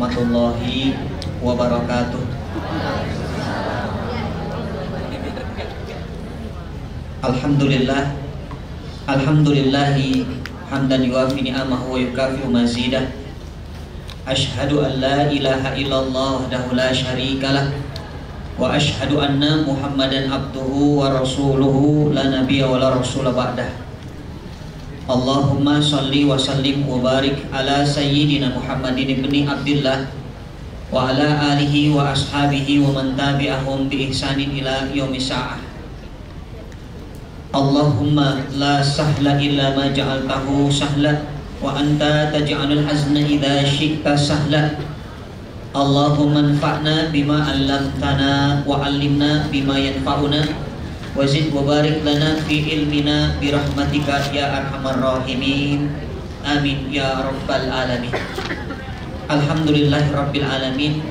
warahmatullahi wabarakatuh. Alhamdulillah, alhamdulillahi hamdan yuwafi ni'amahu wa yukafi'u mazidah. Ashhadu an la ilaha illallah wahdahu la syarikalah wa ashhadu anna Muhammadan abduhu wa rasuluhu la nabiyya wa la rasula ba'dah. Allahumma salli wa sallim wa barik ala sayyidina Muhammadin ibni Abdillah wa ala alihi wa ashabihi wa man tabi'ahum bi ihsanin ila yaumis sa'ah. Allahumma la sahla illa ma ja'altahu sahla wa anta taj'alul hazna idza syi'ta sahla. Allahumma anfa'na bima 'allamtana wa 'allimna bima yanfa'una wa zid wa barik lana fi ilmina bi rahmatika ya arhamar rahimin. Amin ya rabbal alamin. Alhamdulillahirabbil alamin.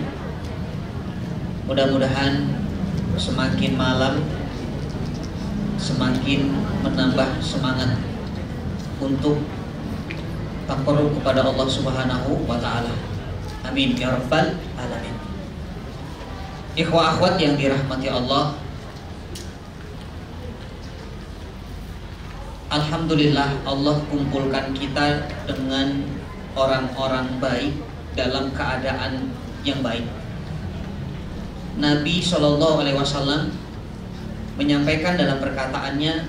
Mudah-mudahan semakin malam semakin menambah semangat untuk taqarrub kepada Allah Subhanahu wa taala. Amin ya rabbal alamin. Ikhwah akhwat yang dirahmati Allah, alhamdulillah Allah kumpulkan kita dengan orang-orang baik dalam keadaan yang baik. Nabi SAW menyampaikan dalam perkataannya,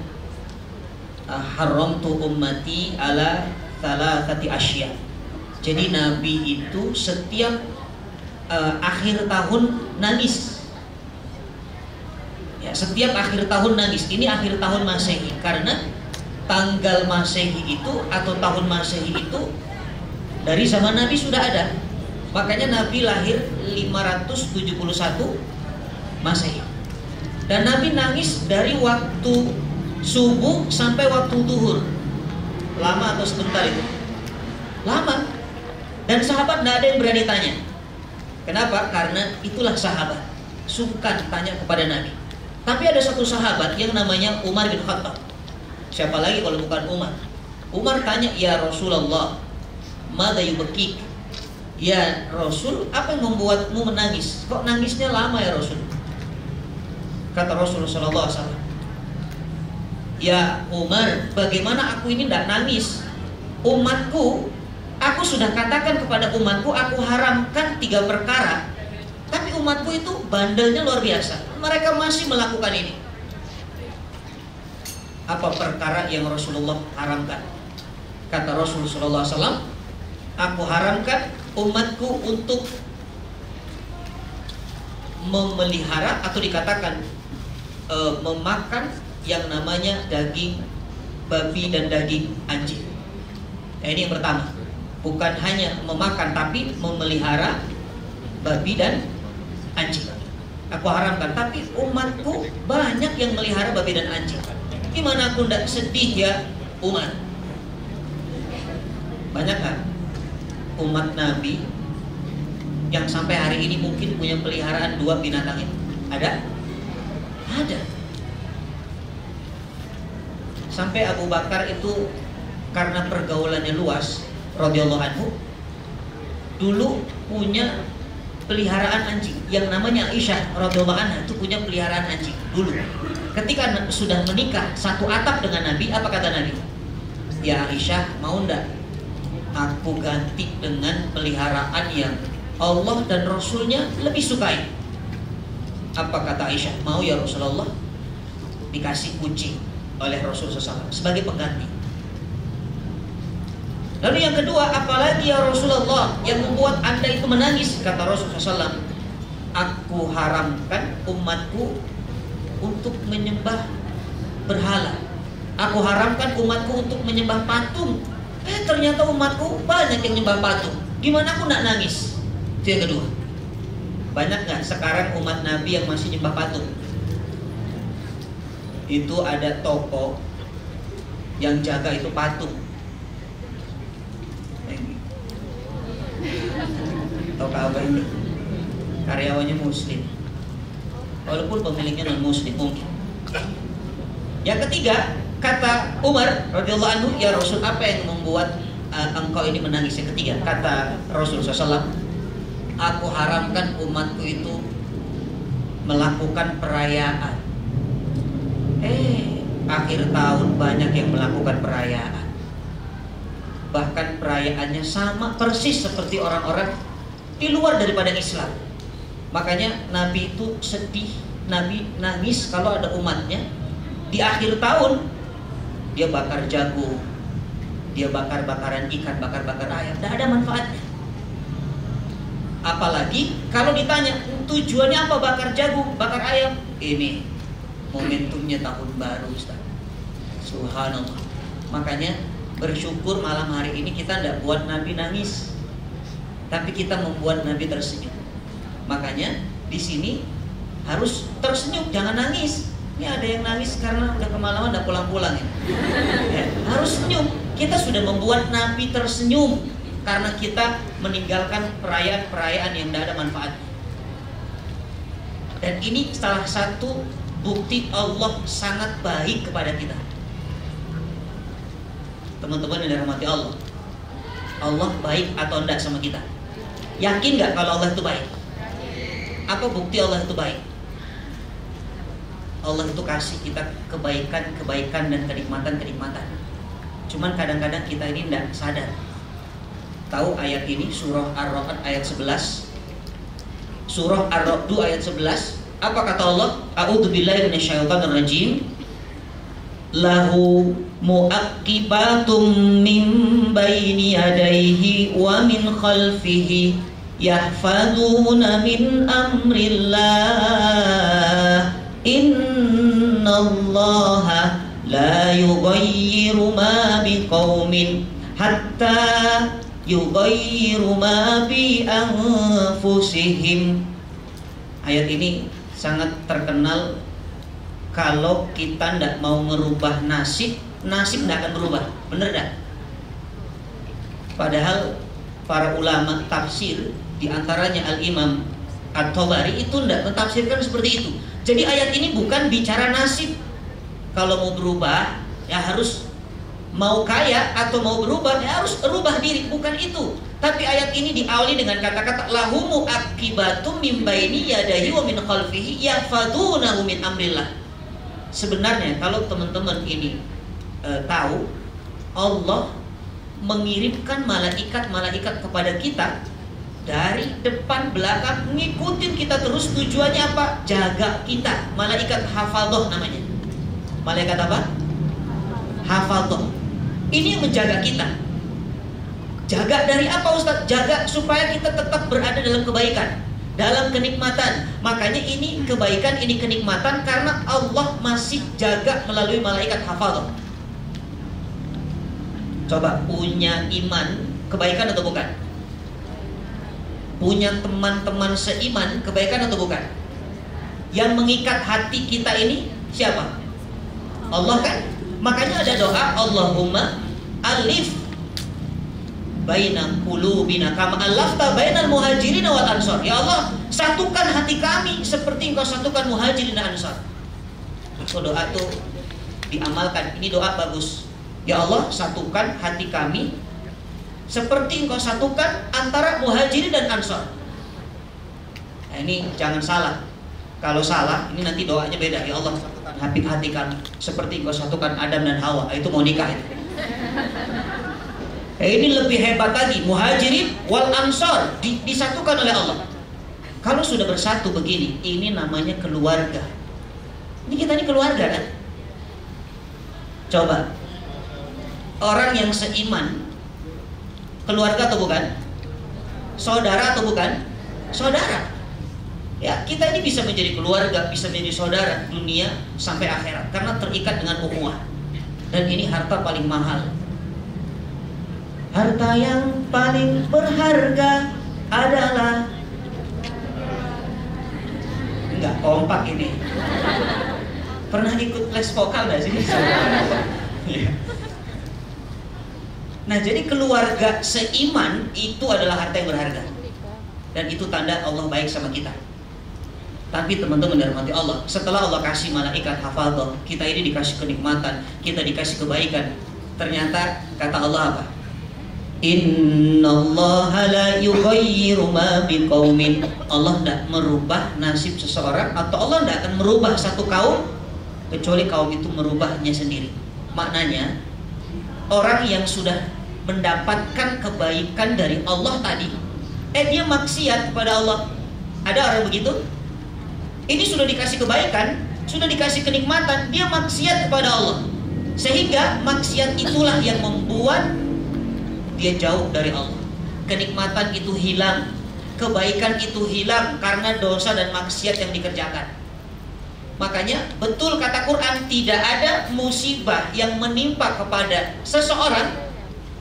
haramtu ummati ala thalathati asya. Jadi Nabi itu setiap akhir tahun nangis. Ya, setiap akhir tahun nangis. Ini akhir tahun Masehi karena tanggal Masehi itu atau tahun Masehi itu dari zaman Nabi sudah ada. Makanya Nabi lahir 571 Masehi. Dan Nabi nangis dari waktu subuh sampai waktu zuhur. Lama atau sebentar itu? Lama. Dan sahabat tidak ada yang berani tanya. Kenapa? Karena itulah sahabat, sungkan tanya kepada Nabi. Tapi ada satu sahabat yang namanya Umar bin Khattab. Siapa lagi kalau bukan Umar? Umar tanya, ya Rasulullah, madza yubkik? Ya Rasul, apa yang membuatmu menangis? Kok nangisnya lama ya Rasul? Kata Rasulullah SAW, ya Umar, bagaimana aku ini tidak nangis? Umatku, aku sudah katakan kepada umatku, aku haramkan 3 perkara. Tapi umatku itu bandelnya luar biasa. Mereka masih melakukan ini. Apa perkara yang Rasulullah haramkan? Kata Rasulullah SAW, aku haramkan umatku untuk memelihara atau dikatakan memakan yang namanya daging babi dan daging anjing. Ini yang pertama. Bukan hanya memakan tapi memelihara babi dan anjing. Aku haramkan. Tapi umatku banyak yang melihara babi dan anjing. Gimana aku tidak sedih ya umat? Banyak kan umat Nabi yang sampai hari ini mungkin punya peliharaan 2 binatang itu? Ada? Ada. Sampai Abu Bakar itu karena pergaulannya luas, radhiyallahu anhu, dulu punya peliharaan anjing yang namanya Aisyah radhiyallahu anha itu punya peliharaan anjing dulu. Ketika sudah menikah satu atap dengan Nabi, apa kata Nabi? Ya Aisyah, mau ndak aku ganti dengan peliharaan yang Allah dan Rasulnya lebih sukai? Apa kata Aisyah? Mau ya Rasulullah. Dikasih kucing oleh Rasulullah SAW sebagai pengganti. Lalu yang kedua, apalagi ya Rasulullah yang membuat anda itu menangis? Kata Rasulullah SAW, aku haramkan umatku untuk menyembah berhala. Aku haramkan umatku untuk menyembah patung. Ternyata umatku banyak yang menyembah patung. Gimana aku nak nangis? Itu yang kedua. Banyak nggak sekarang umat Nabi yang masih nyembah patung? Itu ada toko yang jaga itu patung. Toko apa ini? Karyawannya Muslim, walaupun pemiliknya non Muslim mungkin. Yang ketiga, kata Umar radhiyallahu anhu, ya Rasul, apa yang membuat engkau ini menangis? Yang ketiga, kata Rasul SAW, aku haramkan umatku itu melakukan perayaan. Akhir tahun banyak yang melakukan perayaan. Bahkan perayaannya sama persis seperti orang-orang di luar daripada Islam. Makanya Nabi itu sedih, Nabi nangis kalau ada umatnya di akhir tahun dia bakar jagung, dia bakar-bakaran ikan, bakar-bakar ayam, tidak ada manfaatnya. Apalagi kalau ditanya tujuannya apa bakar jagung, bakar ayam? Ini momentumnya tahun baru, Ustaz. Subhanallah. Makanya bersyukur malam hari ini kita tidak buat Nabi nangis, tapi kita membuat Nabi tersenyum. Makanya di sini harus tersenyum, jangan nangis. Ini ada yang nangis karena udah kemalaman, udah pulang-pulang ya. Harus senyum. Kita sudah membuat Nabi tersenyum karena kita meninggalkan perayaan-perayaan yang tidak ada manfaatnya. Dan ini salah satu bukti Allah sangat baik kepada kita. Teman-teman yang dirahmati Allah, Allah baik atau enggak sama kita? Yakin nggak kalau Allah itu baik? Apa bukti Allah itu baik? Allah itu kasih kita kebaikan dan kenikmatan. Cuman kadang-kadang kita ini tidak sadar. Tahu ayat ini, surah Ar-Ra'd ayat 11. Surah Ar-Ra'd ayat 11. Apa kata Allah? A'udzubillahi minasyaitonirrajim. Lahu mu'aqibatum min baini yadayhi wa min khalfihi yahfaduna min amrillah. Innallaha la yughayyiru ma biqaumin hatta yughayyiru ma bi anfusihim. Ayat ini sangat terkenal. Kalau kita tidak mau merubah nasib tidak akan berubah. Benar tidak? Padahal para ulama tafsir, diantaranya Al-Imam At-Tabari, itu tidak mentafsirkan seperti itu. Jadi ayat ini bukan bicara nasib. Kalau mau berubah ya harus, mau kaya atau mau berubah ya harus rubah diri. Bukan itu. Tapi ayat ini diawali dengan kata-kata lahumu akibatum min baini yadayhi wa min khalfihi yahfadunahu min amrillah. Sebenarnya kalau teman-teman ini tahu, Allah mengirimkan malaikat-malaikat kepada kita dari depan belakang, ngikutin kita terus. Tujuannya apa? Jaga kita. Malaikat hafadhah namanya. Malaikat apa? Hafadhah. Ini yang menjaga kita. Jaga dari apa, Ustaz? Jaga supaya kita tetap berada dalam kebaikan, dalam kenikmatan. Makanya ini kebaikan, ini kenikmatan karena Allah masih jaga melalui malaikat hafadhah. Coba, punya iman kebaikan atau bukan? Punya teman-teman seiman kebaikan atau bukan? Yang mengikat hati kita ini siapa? Allah kan? Makanya ada doa, Allahumma alif baina qulubina kama allafta bainal muhajirin wal ansar. Ya Allah, satukan hati kami seperti Engkau satukan muhajirin dan ansar. Itu doa tuh diamalkan. Ini doa bagus. Ya Allah, satukan hati kami seperti Engkau satukan antara muhajirin dan ansar. Nah, ini jangan salah. Kalau salah, ini nanti doanya beda. Ya Allah, satukan hati kami seperti Engkau satukan Adam dan Hawa. Itu mau nikah itu. Ini lebih hebat lagi, muhajirin wal ansar disatukan oleh Allah. Kalau sudah bersatu begini, ini namanya keluarga. Ini kita ini keluarga kan? Coba, orang yang seiman, keluarga atau bukan? Saudara atau bukan? Saudara. Ya, kita ini bisa menjadi keluarga, bisa menjadi saudara dunia sampai akhirat karena terikat dengan ukhuwah. Dan ini harta paling mahal. Harta yang paling berharga adalah, enggak kompak ini. Pernah ikut les vokal gak sih? Nah, jadi keluarga seiman itu adalah harta yang berharga. Dan itu tanda Allah baik sama kita. Tapi teman-teman dirahmati Allah, setelah Allah kasih malaikat hafadhah, kita ini dikasih kenikmatan, kita dikasih kebaikan. Ternyata kata Allah apa? Innallaha la yughayyiru ma biqaumin. Allah tidak merubah nasib seseorang, atau Allah tidak akan merubah satu kaum kecuali kaum itu merubahnya sendiri. Maknanya, orang yang sudah mendapatkan kebaikan dari Allah tadi, dia maksiat kepada Allah. Ada orang begitu? Ini sudah dikasih kebaikan, sudah dikasih kenikmatan, dia maksiat kepada Allah. Sehingga maksiat itulah yang membuat dia jauh dari Allah. Kenikmatan itu hilang, kebaikan itu hilang karena dosa dan maksiat yang dikerjakan. Makanya betul kata Quran, tidak ada musibah yang menimpa kepada seseorang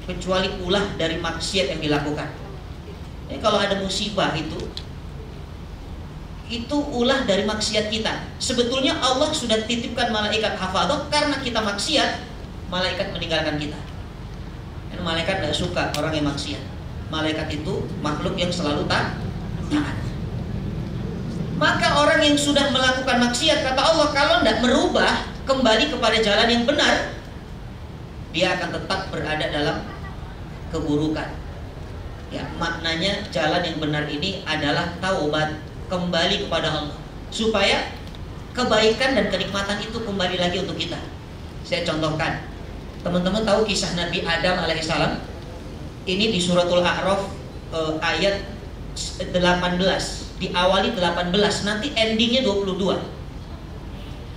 kecuali ulah dari maksiat yang dilakukan. Jadi kalau ada musibah itu ulah dari maksiat kita. Sebetulnya Allah sudah titipkan malaikat hafadzah, karena kita maksiat, malaikat meninggalkan kita. Dan malaikat tidak suka orang yang maksiat. Malaikat itu makhluk yang selalu taat. Maka orang yang sudah melakukan maksiat, kata Allah, kalau tidak merubah kembali kepada jalan yang benar, dia akan tetap berada dalam keburukan. Ya, maknanya jalan yang benar ini adalah taubat, kembali kepada Allah, supaya kebaikan dan kenikmatan itu kembali lagi untuk kita. Saya contohkan. Teman-teman tahu kisah Nabi Adam alaihissalam? Ini di suratul A'raf ayat 18. Diawali 18, nanti endingnya 22.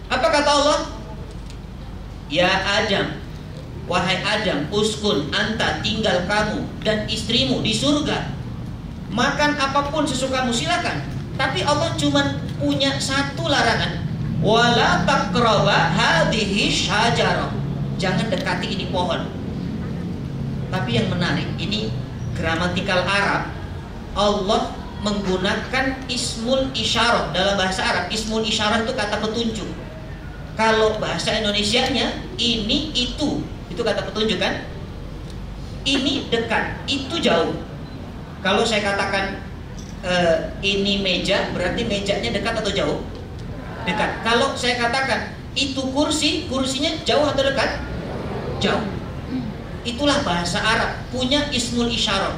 Apa kata Allah? Ya Adam, wahai Adam, uskun anta, tinggal kamu dan istrimu di surga. Makan apapun sesukamu, silakan. Tapi Allah cuma punya satu larangan. Wala taqraba hadhihi syajarah. Jangan dekati ini pohon. Tapi yang menarik, ini gramatikal Arab. Allah menggunakan ismul isyarah. Dalam bahasa Arab, ismul isyarah itu kata petunjuk. Kalau bahasa Indonesianya, ini itu kata petunjuk kan? Ini dekat, itu jauh. Kalau saya katakan ini meja, berarti mejanya dekat atau jauh? Dekat. Kalau saya katakan itu kursi, kursinya jauh atau dekat? Jauh. Itulah bahasa Arab, punya ismul isyarah.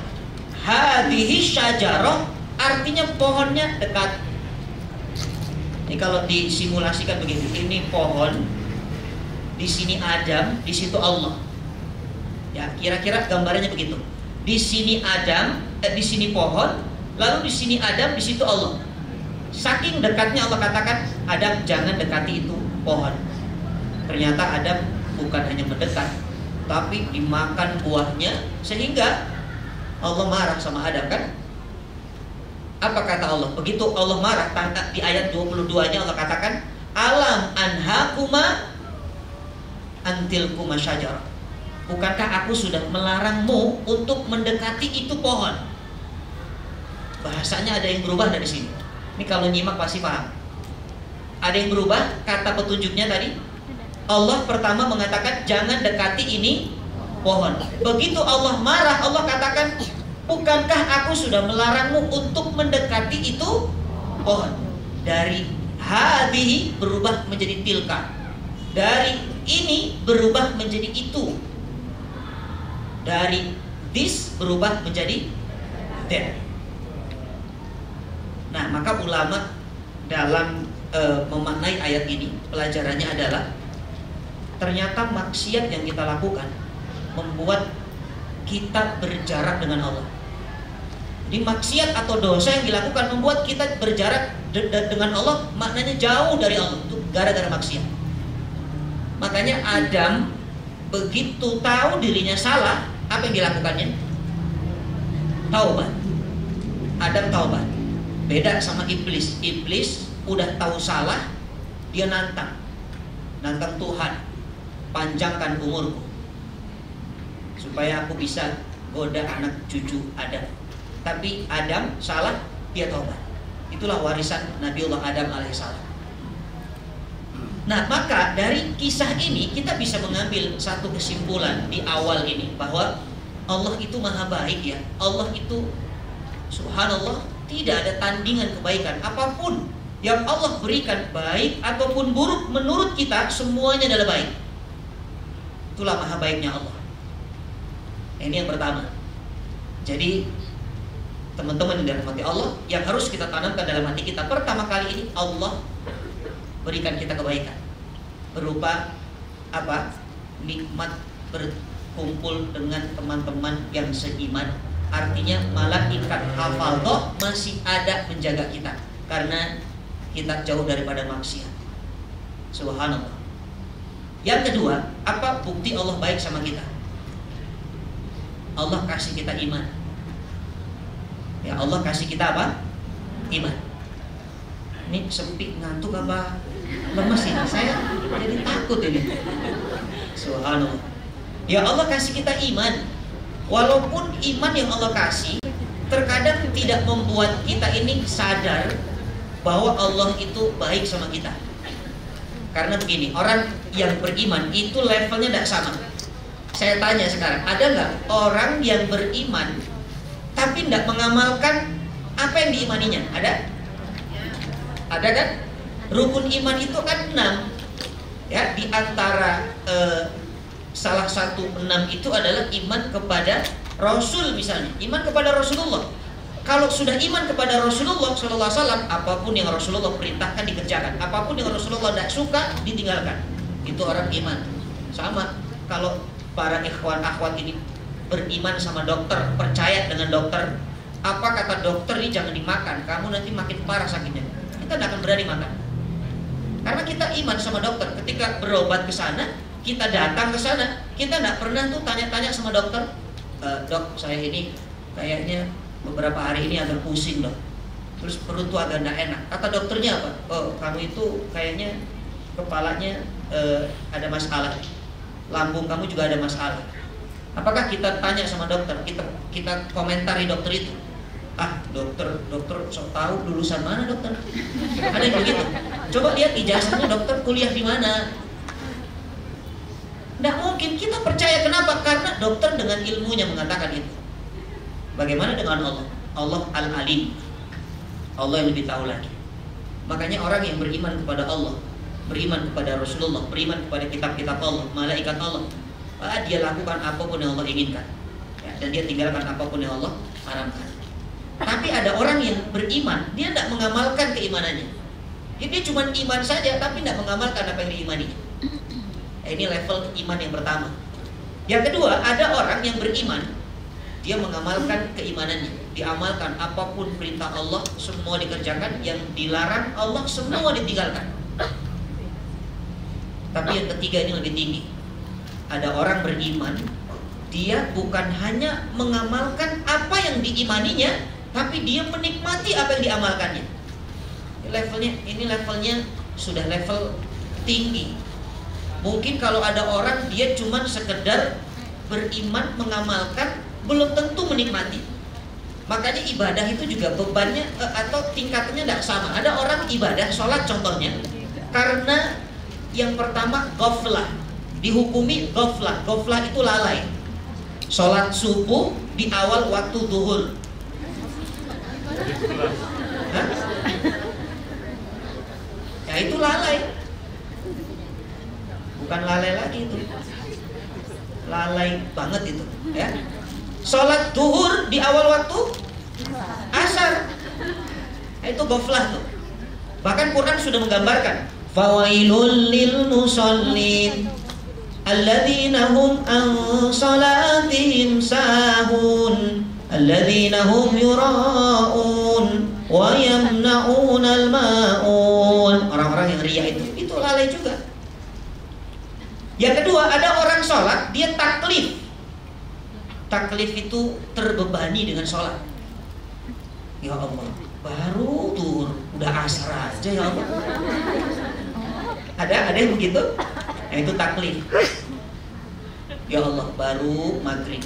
Hadhihi syajarah, artinya pohonnya dekat. Ini kalau disimulasikan begitu, ini pohon, di sini Adam, di situ Allah. Ya, kira-kira gambarannya begitu. Di sini Adam, di sini pohon, lalu di sini Adam, di situ Allah. Saking dekatnya Allah katakan, Adam jangan dekati itu pohon. Ternyata Adam bukan hanya mendekat, tapi dimakan buahnya, sehingga Allah marah sama Adam kan? Apa kata Allah? Begitu Allah marah, di ayat 22-nya Allah katakan, alam anhakuma antilkuma syajarah. Bukankah aku sudah melarangmu untuk mendekati itu pohon? Bahasanya ada yang berubah dari sini. Ini kalau nyimak pasti paham. Ada yang berubah kata petunjuknya tadi. Allah pertama mengatakan jangan dekati ini pohon. Begitu Allah marah, Allah katakan, bukankah aku sudah melarangmu untuk mendekati itu pohon? Dari hadhihi berubah menjadi tilka. Dari ini berubah menjadi itu. Dari this berubah menjadi that. Nah, maka ulama dalam memaknai ayat ini, pelajarannya adalah ternyata maksiat yang kita lakukan membuat kita berjarak dengan Allah. Jadi maksiat atau dosa yang dilakukan membuat kita berjarak dengan Allah, maknanya jauh dari Allah. Itu gara-gara maksiat. Makanya Adam begitu tahu dirinya salah, apa yang dilakukannya? Taubat. Adam taubat. Beda sama iblis. Iblis udah tahu salah, dia nantang Tuhan, panjangkan umurku supaya aku bisa goda anak cucu Adam. Tapi Adam salah, dia taubat. Itulah warisan Nabiullah Adam alaihissalam. Nah, maka dari kisah ini kita bisa mengambil satu kesimpulan di awal ini, bahwa Allah itu maha baik ya. Allah itu subhanallah tidak ada tandingan kebaikan. Apapun yang Allah berikan, baik ataupun buruk, menurut kita semuanya adalah baik. Itulah maha baiknya Allah. Ini yang pertama. Jadi teman-teman yang dirahmati Allah, yang harus kita tanamkan dalam hati kita pertama kali ini, Allah berikan kita kebaikan berupa apa? Nikmat berkumpul dengan teman-teman yang seiman. Artinya malaikat hafadhah masih ada menjaga kita karena kita jauh daripada maksiat. Subhanallah. Yang kedua, apa bukti Allah baik sama kita? Allah kasih kita iman. Ya, Allah kasih kita apa? Iman. Ini sepi, ngantuk apa lemes ini? Saya jadi takut ini. Subhanallah. Ya, Allah kasih kita iman. Walaupun iman yang Allah kasih terkadang tidak membuat kita ini sadar bahwa Allah itu baik sama kita. Karena begini, orang yang beriman itu levelnya tidak sama. Saya tanya sekarang, ada nggak orang yang beriman tapi tidak mengamalkan apa yang diimaninya? Ada? Ada kan? Rukun iman itu kan 6. Ya, di antara salah satu 6 itu adalah iman kepada Rasul misalnya, iman kepada Rasulullah. Kalau sudah iman kepada Rasulullah SAW, apapun yang Rasulullah perintahkan dikerjakan, apapun yang Rasulullah tidak suka ditinggalkan. Itu orang iman. Sama kalau para ikhwan akhwat ini beriman sama dokter, percaya dengan dokter, apa kata dokter ini jangan dimakan, kamu nanti makin parah sakitnya, kita tidak akan berani makan. Karena kita iman sama dokter. Ketika berobat ke sana, kita datang ke sana, kita tidak pernah tuh tanya-tanya sama dokter, dok saya ini kayaknya beberapa hari ini agak pusing dok, terus perut tuh agak tidak enak. Kata dokternya apa? Oh kamu itu kayaknya kepalanya ada masalah, lambung kamu juga ada masalah. Apakah kita tanya sama dokter, kita komentari dokter itu? Ah dokter sok tahu lulusan mana dokter? Ada yang begitu. Coba lihat ijazahnya dokter kuliah di mana? Tidak mungkin. Kita percaya. Kenapa? Karena dokter dengan ilmunya mengatakan itu. Bagaimana dengan Allah? Allah Al-Alim, Allah yang lebih tahu lagi. Makanya orang yang beriman kepada Allah, beriman kepada Rasulullah, beriman kepada kitab-kitab Allah, malaikat Allah, dia lakukan apapun yang Allah inginkan ya, dan dia tinggalkan apapun yang Allah haramkan. Tapi ada orang yang beriman, dia tidak mengamalkan keimanannya. Dia cuma iman saja tapi tidak mengamalkan apa yang diimaninya. Ini level iman yang pertama. Yang kedua, ada orang yang beriman, dia mengamalkan keimanannya, diamalkan apapun perintah Allah semua dikerjakan, yang dilarang Allah semua ditinggalkan. Tapi yang ketiga ini lebih tinggi. Ada orang beriman, dia bukan hanya mengamalkan apa yang diimaninya, tapi dia menikmati apa yang diamalkannya. Ini levelnya sudah level tinggi. Mungkin kalau ada orang dia cuma sekedar beriman, mengamalkan, belum tentu menikmati. Makanya ibadah itu juga bebannya atau tingkatannya tidak sama. Ada orang ibadah, sholat contohnya, karena yang pertama ghaflah, dihukumi ghaflah. Ghaflah itu lalai. Sholat subuh di awal waktu zuhur. Ya itu lalai. Bukan lalai lagi itu, lalai banget itu ya. Sholat duhur di awal waktu asar, itu ghaflah tuh. Bahkan Quran sudah menggambarkan, fawailul lil musallin alladzina hum an salatihim sahun alladzina hum yura'un wa yamna'unal ma'un. Orang-orang yang riya itu lalai juga. Yang kedua, ada orang sholat, dia taklif. Taklif itu terbebani dengan sholat. Ya Allah, baru tuh udah asar aja ya Allah. Ada yang begitu? Yang itu taklif. Ya Allah, baru maghrib,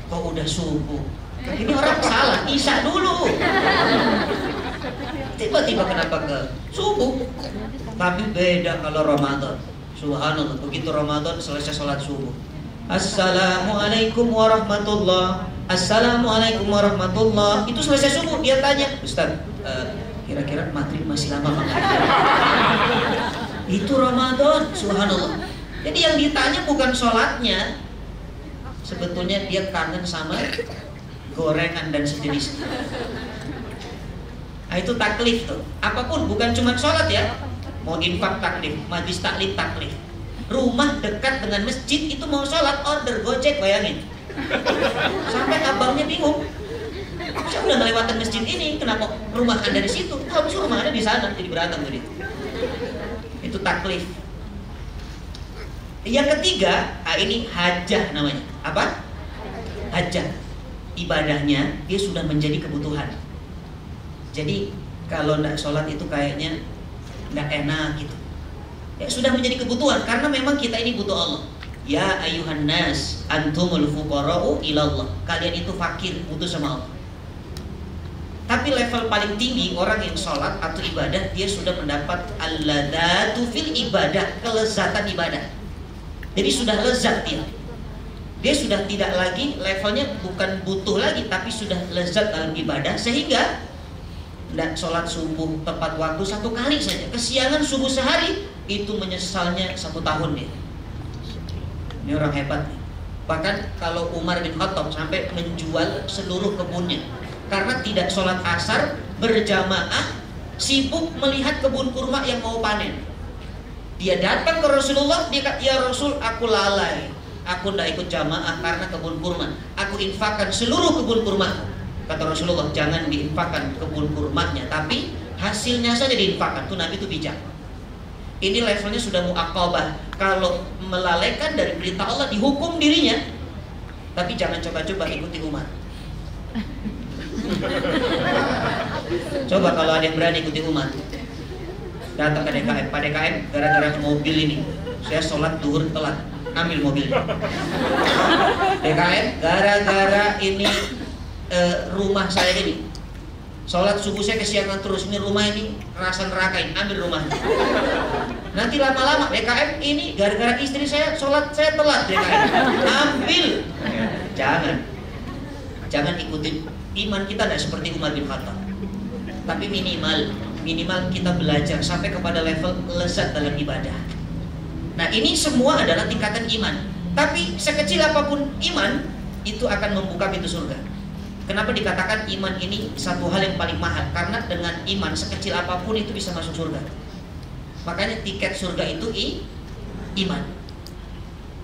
kok udah subuh. Ini orang salah, isya dulu. Tiba-tiba kenapa ke subuh? Tapi beda kalau Ramadan. Subhanallah, begitu Ramadan selesai sholat subuh, Assalamualaikum warahmatullah, Assalamualaikum warahmatullah. Itu selesai subuh, dia tanya, Ustaz, kira-kira maghrib masih lama nggak? Itu Ramadan, subhanallah. Jadi yang ditanya bukan sholatnya, sebetulnya dia kangen sama gorengan dan sejenisnya. Nah, itu taklif tuh. Apapun, bukan cuma sholat ya. Mau infak taklif, majlis taklim taklif. Rumah dekat dengan masjid itu mau sholat order Gojek, bayangin. Sampai abangnya bingung. Saya udah melewati masjid ini, kenapa rumah Anda di situ? Harus rumah Anda di sana, jadi berantem tuh. Itu taklif. Yang ketiga, ini hajah namanya. Apa? Hajah. Ibadahnya dia sudah menjadi kebutuhan. Jadi kalau tidak sholat itu kayaknya nggak enak gitu. Ya sudah menjadi kebutuhan karena memang kita ini butuh Allah. Ya ayuhan nas antumul fuqara'u ilallah. Kalian itu fakir, butuh sama Allah. Tapi level paling tinggi orang yang sholat atau ibadah, dia sudah mendapat al-ladzatu fil ibadah, kelezatan ibadah. Jadi sudah lezat dia. Dia sudah tidak lagi levelnya bukan butuh lagi, tapi sudah lezat dalam ibadah sehingga tidak sholat subuh tepat waktu 1 kali saja, kesiangan subuh sehari itu menyesalnya 1 tahun dia. Ini orang hebat nih. Bahkan kalau Umar bin Khattab sampai menjual seluruh kebunnya karena tidak sholat asar berjamaah, sibuk melihat kebun kurma yang mau panen. Dia datang ke Rasulullah, dia kata, ya Rasul, aku lalai, aku tidak ikut jamaah karena kebun kurma. Aku infakkan seluruh kebun kurma. Kata Rasulullah, jangan diinfakkan kebun kurmanya, tapi hasilnya saja diinfakkan. Tuh Nabi itu bijak. Ini levelnya sudah mu'aqabah. Kalau melalaikan dari perintah Allah, dihukum dirinya. Tapi jangan coba-coba ikuti Umar. Coba kalau ada yang berani ikuti Umar, datang ke DKM, Pak DKM, gara-gara mobil ini saya sholat duhur telat, ambil mobilnya. DKM, gara-gara ini rumah saya ini sholat subuh saya kesiangan terus, ini rumah ini rasa nerakain, ambil rumahnya. Nanti lama-lama DKM ini gara-gara istri saya sholat saya telat, DKM ambil. Jangan ikutin. Iman kita tidak seperti Umar bin Khattab, tapi minimal kita belajar sampai kepada level lezat dalam ibadah. Nah ini semua adalah tingkatan iman. Tapi sekecil apapun iman itu akan membuka pintu surga. Kenapa dikatakan iman ini satu hal yang paling mahal? Karena dengan iman sekecil apapun itu bisa masuk surga. Makanya tiket surga itu iman.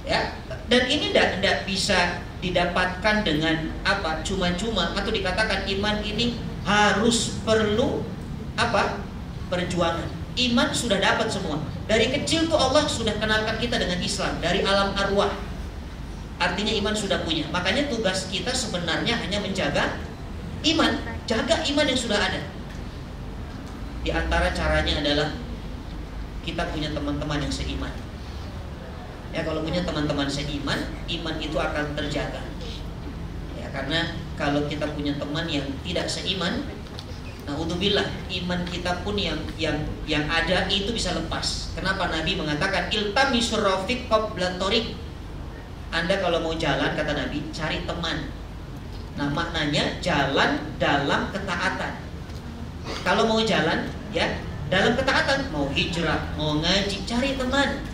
Ya, dan ini tidak bisa didapatkan dengan apa? Cuma-cuma, atau dikatakan iman ini harus perlu apa? Perjuangan. Iman sudah dapat semua. Dari kecil tuh Allah sudah kenalkan kita dengan Islam dari alam arwah. Artinya iman sudah punya. Makanya tugas kita sebenarnya hanya menjaga iman, jaga iman yang sudah ada. Di antara caranya adalah kita punya teman-teman yang seiman. Ya, kalau punya teman-teman seiman, iman itu akan terjaga. Ya, karena kalau kita punya teman yang tidak seiman, naudzubillah, iman kita pun yang ada itu bisa lepas. Kenapa Nabi mengatakan iltamisur rafiq qabla thoriq? Anda kalau mau jalan, kata Nabi, cari teman. Nah, maknanya jalan dalam ketaatan. Kalau mau jalan, ya, dalam ketaatan, mau hijrah, mau ngaji, cari teman.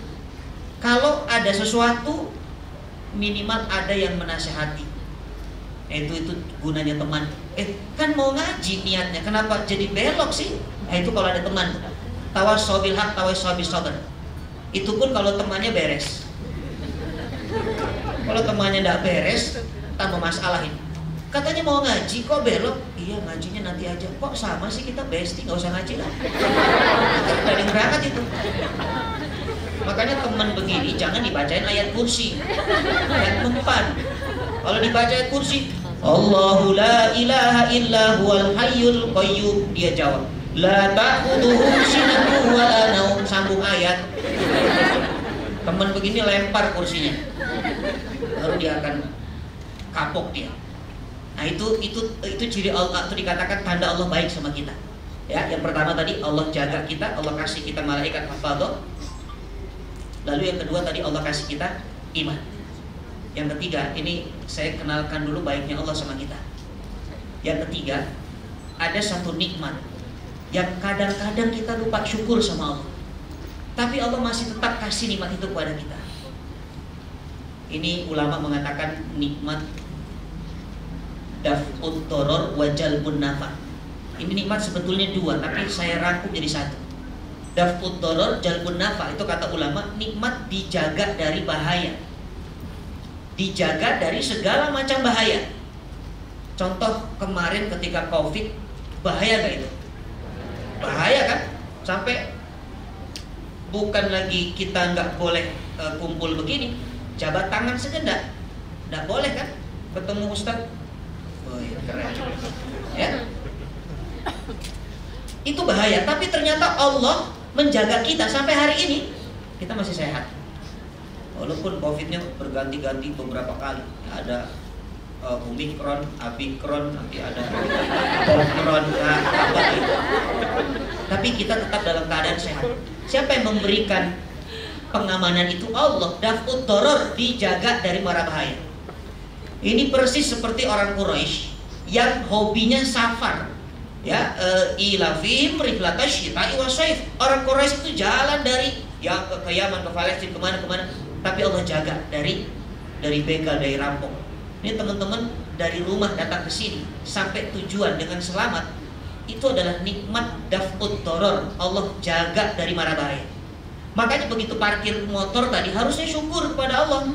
Kalau ada sesuatu, minimal ada yang menasihati. Itu gunanya teman. Kan mau ngaji niatnya, kenapa jadi belok sih? Itu kalau ada teman. Tawassaw bil haq, tawassaw bis sabr. Itu pun kalau temannya beres. Kalau temannya tidak beres, tambah masalahin. Katanya mau ngaji, kok belok? Iya, ngajinya nanti aja. Kok sama sih, kita bestie, nggak usah ngaji lah. Gak ada yang berangkat itu. Makanya teman begini jangan dibacain ayat kursi, ayat mempan. Kalau dibaca ayat kursi, Allahu la ilaha illa huwal hayyul qayyum, dia jawab, la ta'khudhuhu sinatun wa la naum, sambung ayat. Teman begini lempar kursinya, baru dia akan kapok dia. Nah itu ciri Allah, itu dikatakan tanda Allah baik sama kita. Ya, yang pertama tadi Allah jaga kita, Allah kasih kita malaikat hafadhah. Lalu yang kedua tadi Allah kasih kita iman. Yang ketiga, ini saya kenalkan dulu baiknya Allah sama kita. Yang ketiga, ada satu nikmat yang kadang-kadang kita lupa syukur sama Allah, tapi Allah masih tetap kasih nikmat itu kepada kita. Ini ulama mengatakan nikmat daf'ud doror wa jalbun nafa. Ini nikmat sebetulnya dua, tapi saya rangkum jadi satu. Daf'ud doror, jalbun nafa, itu kata ulama, nikmat dijaga dari bahaya, dijaga dari segala macam bahaya. Contoh kemarin ketika Covid, bahaya gak itu? Bahaya kan? Sampai bukan lagi kita nggak boleh kumpul begini, jabat tangan segendak, nggak boleh kan? Ketemu Ustadz, oh iya, keren, ya. Itu bahaya, tapi ternyata Allah menjaga kita sampai hari ini, kita masih sehat. Walaupun Covid-nya berganti-ganti beberapa kali, ada Omikron, Abikron, nanti ada Omikron, apa itu. Tapi kita tetap dalam keadaan sehat. Siapa yang memberikan pengamanan itu? Allah. Daf'ud doror, dijaga dari mara bahaya. Ini persis seperti orang Quraisy yang hobinya safar. Ya, ilafim rihlatash syita'i wasaif. Orang Quraisy itu jalan dari yang ke Yaman, ke Palestina, kemana-kemana, tapi Allah jaga dari begal, dari rampok. Ini teman-teman dari rumah datang ke sini sampai tujuan dengan selamat, itu adalah nikmat daf'ud doror. Allah jaga dari mara bahaya. Makanya begitu parkir motor tadi harusnya syukur kepada Allah.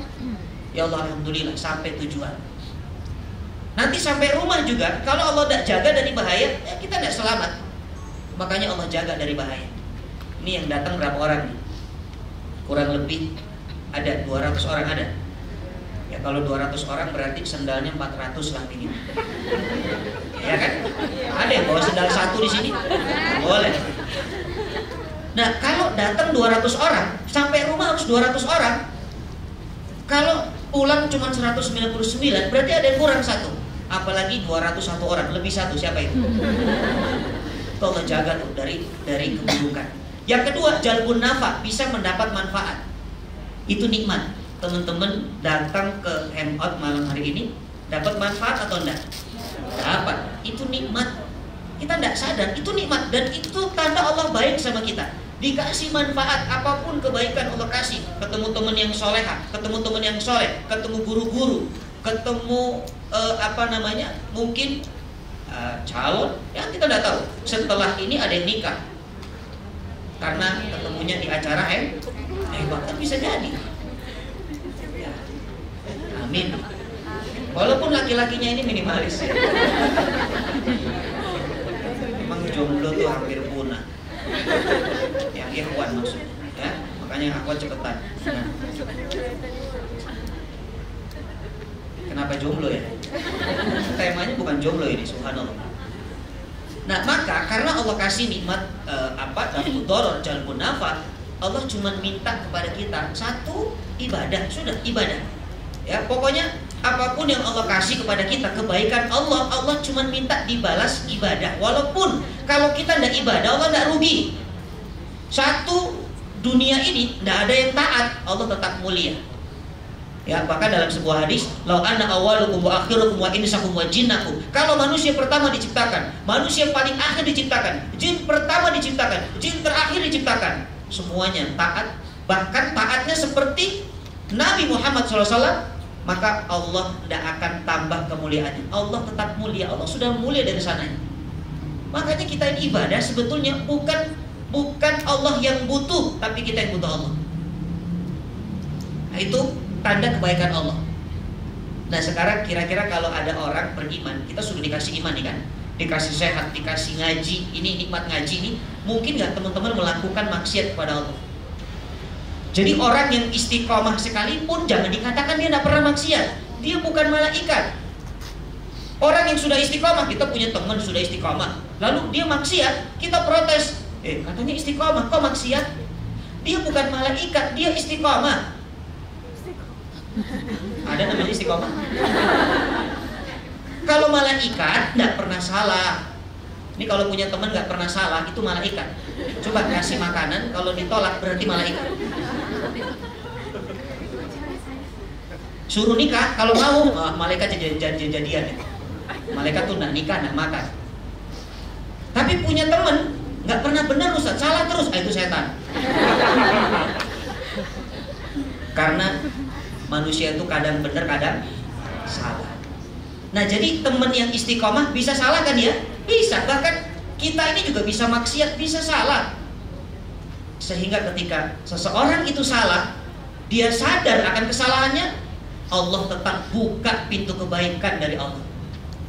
Ya Allah, alhamdulillah sampai tujuan. Nanti sampai rumah juga, kalau Allah tidak jaga dari bahaya, ya kita tidak selamat. Makanya Allah jaga dari bahaya. Ini yang datang berapa orang nih? Kurang lebih ada 200 orang ada. Ya kalau 200 orang berarti sendalnya 400 lah minimal. Ya kan? Ada yang bawa sendal satu di sini? Boleh. Nah, kalau datang 200 orang, sampai rumah harus 200 orang. Kalau pulang cuma 199, berarti ada yang kurang satu. Apalagi 201 orang, lebih satu, siapa itu? Itu Allah jaga tuh dari keburukan. Yang kedua, jalbun nafa, bisa mendapat manfaat. Itu nikmat. Teman-teman datang ke hangout malam hari ini, dapat manfaat atau enggak? Dapat. Itu nikmat. Kita enggak sadar, itu nikmat. Dan itu tanda Allah baik sama kita. Dikasih manfaat, apapun kebaikan Allah kasih. Ketemu teman yang soleha, ketemu teman yang soleh, ketemu guru-guru, ketemu mungkin calon, ya kita enggak tahu. Setelah ini ada yang nikah, karena ketemunya di acara bahkan bisa jadi. Amin. Walaupun laki-lakinya ini minimalis ya. Memang jomblo tuh hampir punah. Yang ikhwan maksudnya ya. Makanya ikhwan cepetan. Nah. Kenapa jomblo ya? Temanya bukan jomblo ini, subhanallah. Nah, maka karena Allah kasih nikmat daf'ud doror, jalbun nafa, Allah cuma minta kepada kita satu, ibadah. Sudah, ibadah. Ya, pokoknya apapun yang Allah kasih kepada kita, kebaikan Allah, Allah cuma minta dibalas ibadah. Walaupun kalau kita tidak ibadah, Allah tidak rugi. Satu, dunia ini tidak ada yang taat, Allah tetap mulia. Ya, bahkan dalam sebuah hadis, "Lau anna awwalukum wa akhirukum wa insakum wa jinnakum." Kalau manusia pertama diciptakan, manusia paling akhir diciptakan, jin pertama diciptakan, jin terakhir diciptakan, semuanya taat, bahkan taatnya seperti Nabi Muhammad SAW, maka Allah tidak akan tambah kemuliaannya. Allah tetap mulia. Allah sudah mulia dari sananya. Makanya kita ini ibadah sebetulnya bukan Allah yang butuh, tapi kita yang butuh Allah. Nah, itu tanda kebaikan Allah. Nah, sekarang kira-kira kalau ada orang beriman, kita sudah dikasih iman nih kan, dikasih sehat, dikasih ngaji, ini nikmat ngaji ini, mungkin nggak teman-teman melakukan maksiat kepada Allah? Jadi orang yang istiqomah sekalipun jangan dikatakan dia tidak pernah maksiat. Dia bukan malaikat. Orang yang sudah istiqomah, kita punya teman sudah istiqomah, lalu dia maksiat, kita protes. Katanya istiqomah, kok maksiat? Dia bukan malaikat, dia istiqomah. Ada namanya istiqomah. Kalau malaikat tidak pernah salah. Ini kalau punya teman nggak pernah salah, itu malaikat. Coba kasih makanan, kalau ditolak berarti malaikat. Suruh nikah, kalau mau, malaikat jadian. Malaikat tuh nggak nikah, nggak makan. Tapi punya teman nggak pernah benar Ustaz, salah terus, itu setan. Karena manusia itu kadang benar, kadang salah. Nah jadi teman yang istiqomah bisa salah kan ya? Bisa, bahkan kita ini juga bisa maksiat, bisa salah. Sehingga ketika seseorang itu salah, dia sadar akan kesalahannya, Allah tetap buka pintu kebaikan dari Allah.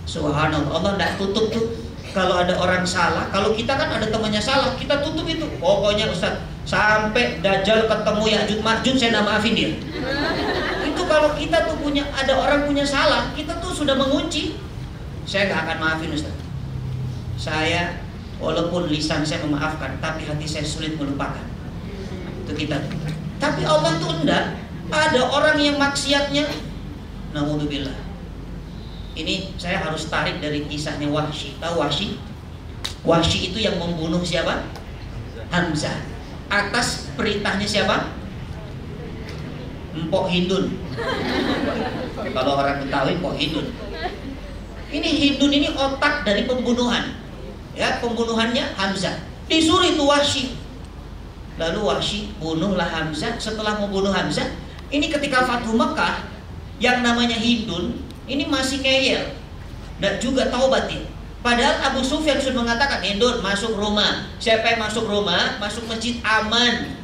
Subhanallah, Allah tidak tutup tuh. Kalau ada orang salah, kalau kita kan ada temannya salah, kita tutup itu. Pokoknya Ustaz, sampai Dajjal ketemu Ya'juj Ma'juj saya nggak maafin dia. Itu kalau kita tuh punya, ada orang punya salah, kita tuh sudah mengunci. Saya nggak akan maafin Ustaz. Saya walaupun lisan saya memaafkan, tapi hati saya sulit melupakan. Itu kita. Tapi Allah tuh enggak. Ada orang yang maksiatnya, naudzubillah. Ini saya harus tarik dari kisahnya Wahsy. Tahu Wahsy? Wahsy itu yang membunuh siapa? Hamzah. Atas perintahnya siapa? Mpok Hindun. Kalau orang Betawi, Mpok Hindun. Ini Hindun ini otak dari pembunuhan. Ya, pembunuhannya Hamzah. Disuruh itu Wahsy. Lalu Wahsy bunuhlah Hamzah. Setelah membunuh Hamzah, ini ketika Fathu Mekah, yang namanya Hindun ini masih ngeyel dan juga taubat ya. Padahal Abu Sufyan sudah mengatakan, Hindun masuk rumah. Siapa yang masuk rumah, masuk masjid aman.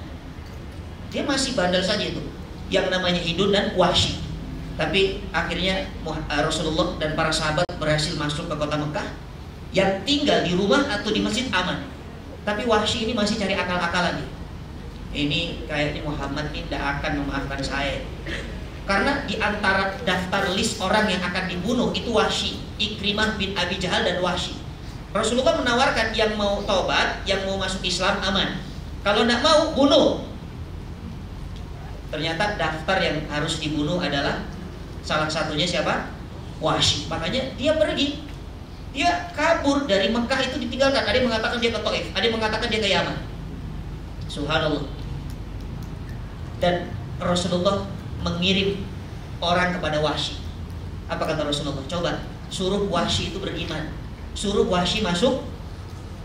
Dia masih bandel saja itu, yang namanya Hindun dan Wahsy. Tapi akhirnya Rasulullah dan para sahabat berhasil masuk ke kota Mekah. Yang tinggal di rumah atau di masjid aman. Tapi Wahsy ini masih cari akal-akalan nih. Ini kayaknya Muhammad ini tidak akan memaafkan saya. Karena di antara daftar list orang yang akan dibunuh itu Wahsy, Ikrimah bin Abi Jahal dan Wahsy. Rasulullah menawarkan yang mau taubat, yang mau masuk Islam aman. Kalau tidak mau, bunuh. Ternyata daftar yang harus dibunuh adalah salah satunya siapa? Wahsy. Makanya dia pergi. Dia kabur dari Mekah itu ditinggalkan. Ada yang mengatakan dia ke Taif, ada yang mengatakan dia ke Yaman. Subhanallah. Dan Rasulullah mengirim orang kepada Wahsy. Apa kata Rasulullah? Coba suruh Wahsy itu beriman, suruh Wahsy masuk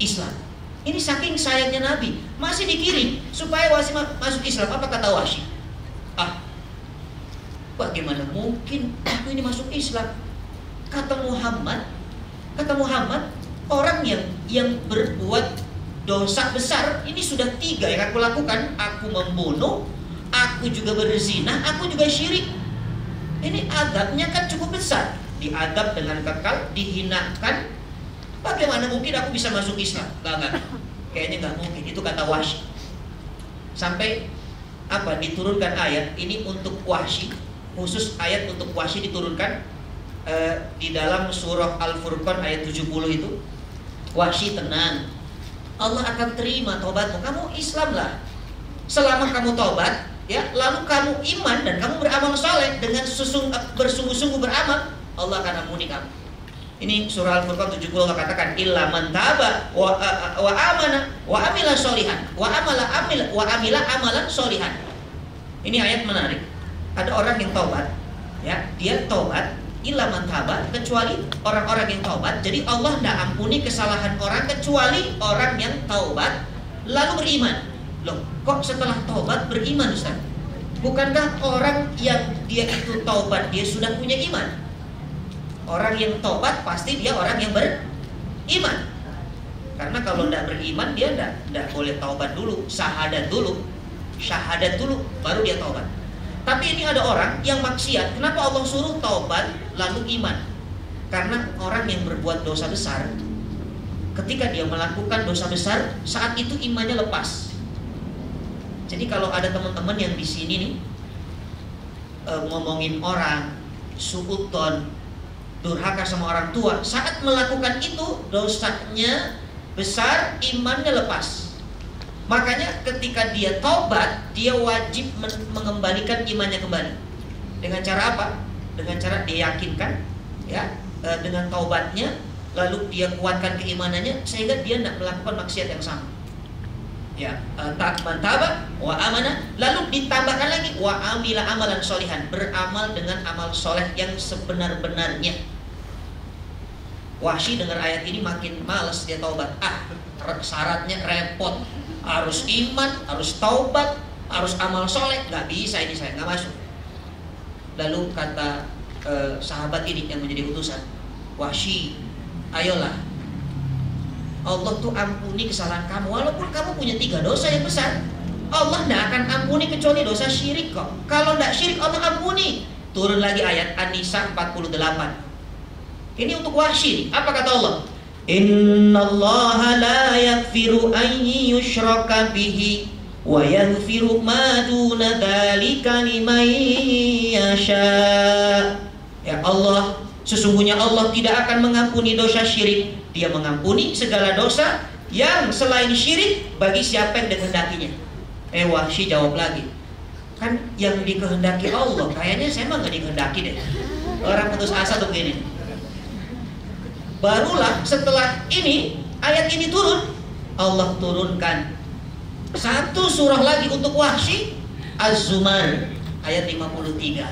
Islam. Ini saking sayangnya Nabi, masih dikirim supaya Wahsy masuk Islam. Apa kata Wahsy? Bagaimana mungkin aku ini masuk Islam? Kata Muhammad, orang yang berbuat dosa besar ini sudah 3 yang aku lakukan. Aku membunuh, aku juga berzina, aku juga syirik. Ini adabnya kan cukup besar. Diadab dengan kekal, dihinakan. Bagaimana mungkin aku bisa masuk Islam? Enggak. Kayaknya enggak mungkin. Itu kata Wahsy. Sampai diturunkan ayat ini untuk Wahsy, khusus ayat untuk Wahsy diturunkan di dalam surah Al-Furqan ayat 70 itu. Wahsy tenang, Allah akan terima taubatmu. Kamu Islam lah. Selama kamu taubat, ya, lalu kamu iman dan kamu beramal saleh dengan bersungguh-sungguh beramal, Allah akan ampuni kamu. Ini surah Al-Furqan 70 Allah katakan, illa man taba wa amana wa amila sholihan wa amila amalan sholihan. Ini ayat menarik. Ada orang yang taubat, ya, dia taubat. Illa man taba, kecuali orang-orang yang taubat. Jadi Allah tidak ampuni kesalahan orang kecuali orang yang taubat lalu beriman. Loh, kok setelah taubat beriman Ustaz? Bukankah orang yang dia itu taubat dia sudah punya iman? Orang yang taubat pasti dia orang yang beriman. Karena kalau tidak beriman dia tidak boleh taubat dulu, syahadat dulu baru dia taubat. Tapi ini ada orang yang maksiat. Kenapa Allah suruh taubat lalu iman? Karena orang yang berbuat dosa besar, ketika dia melakukan dosa besar, saat itu imannya lepas. Jadi kalau ada teman-teman yang di sini nih ngomongin orang, suudzon, durhaka sama orang tua, saat melakukan itu dosanya besar, imannya lepas. Makanya ketika dia taubat, dia wajib mengembalikan imannya kembali. Dengan cara apa? Dengan cara dia yakinkan, ya, dengan taubatnya, lalu dia kuatkan keimanannya sehingga dia tidak melakukan maksiat yang sama. Ya, man taba wa amana, lalu ditambahkan lagi wa amila amalan sholihan, beramal dengan amal soleh yang sebenar-benarnya. Wahsy dengar ayat ini makin males dia taubat. Syaratnya repot. Harus iman, harus taubat, harus amal soleh. Nggak bisa ini, saya nggak masuk. Lalu kata sahabat ini yang menjadi utusan. Wahsy, ayolah, Allah tuh ampuni kesalahan kamu. Walaupun kamu punya 3 dosa yang besar, Allah tidak akan ampuni kecuali dosa syirik kok. Kalau tidak syirik Allah ampuni. Turun lagi ayat An-Nisa 48. Ini untuk Wahsy. Apa kata Allah? Innallaha la yaghfiru an yushraka bihi wa yaghfiru ma duna dzalika liman yasha. Ya Allah, sesungguhnya Allah tidak akan mengampuni dosa syirik. Dia mengampuni segala dosa yang selain syirik bagi siapa yang dikehendakinya. Wahsy jawab lagi, kan yang dikehendaki Allah, kayaknya saya mah gak dikehendaki deh. Orang putus asa tuh begini. Barulah setelah ini, ayat ini turun, Allah turunkan satu surah lagi untuk Wahsy, Az-Zumar ayat 53.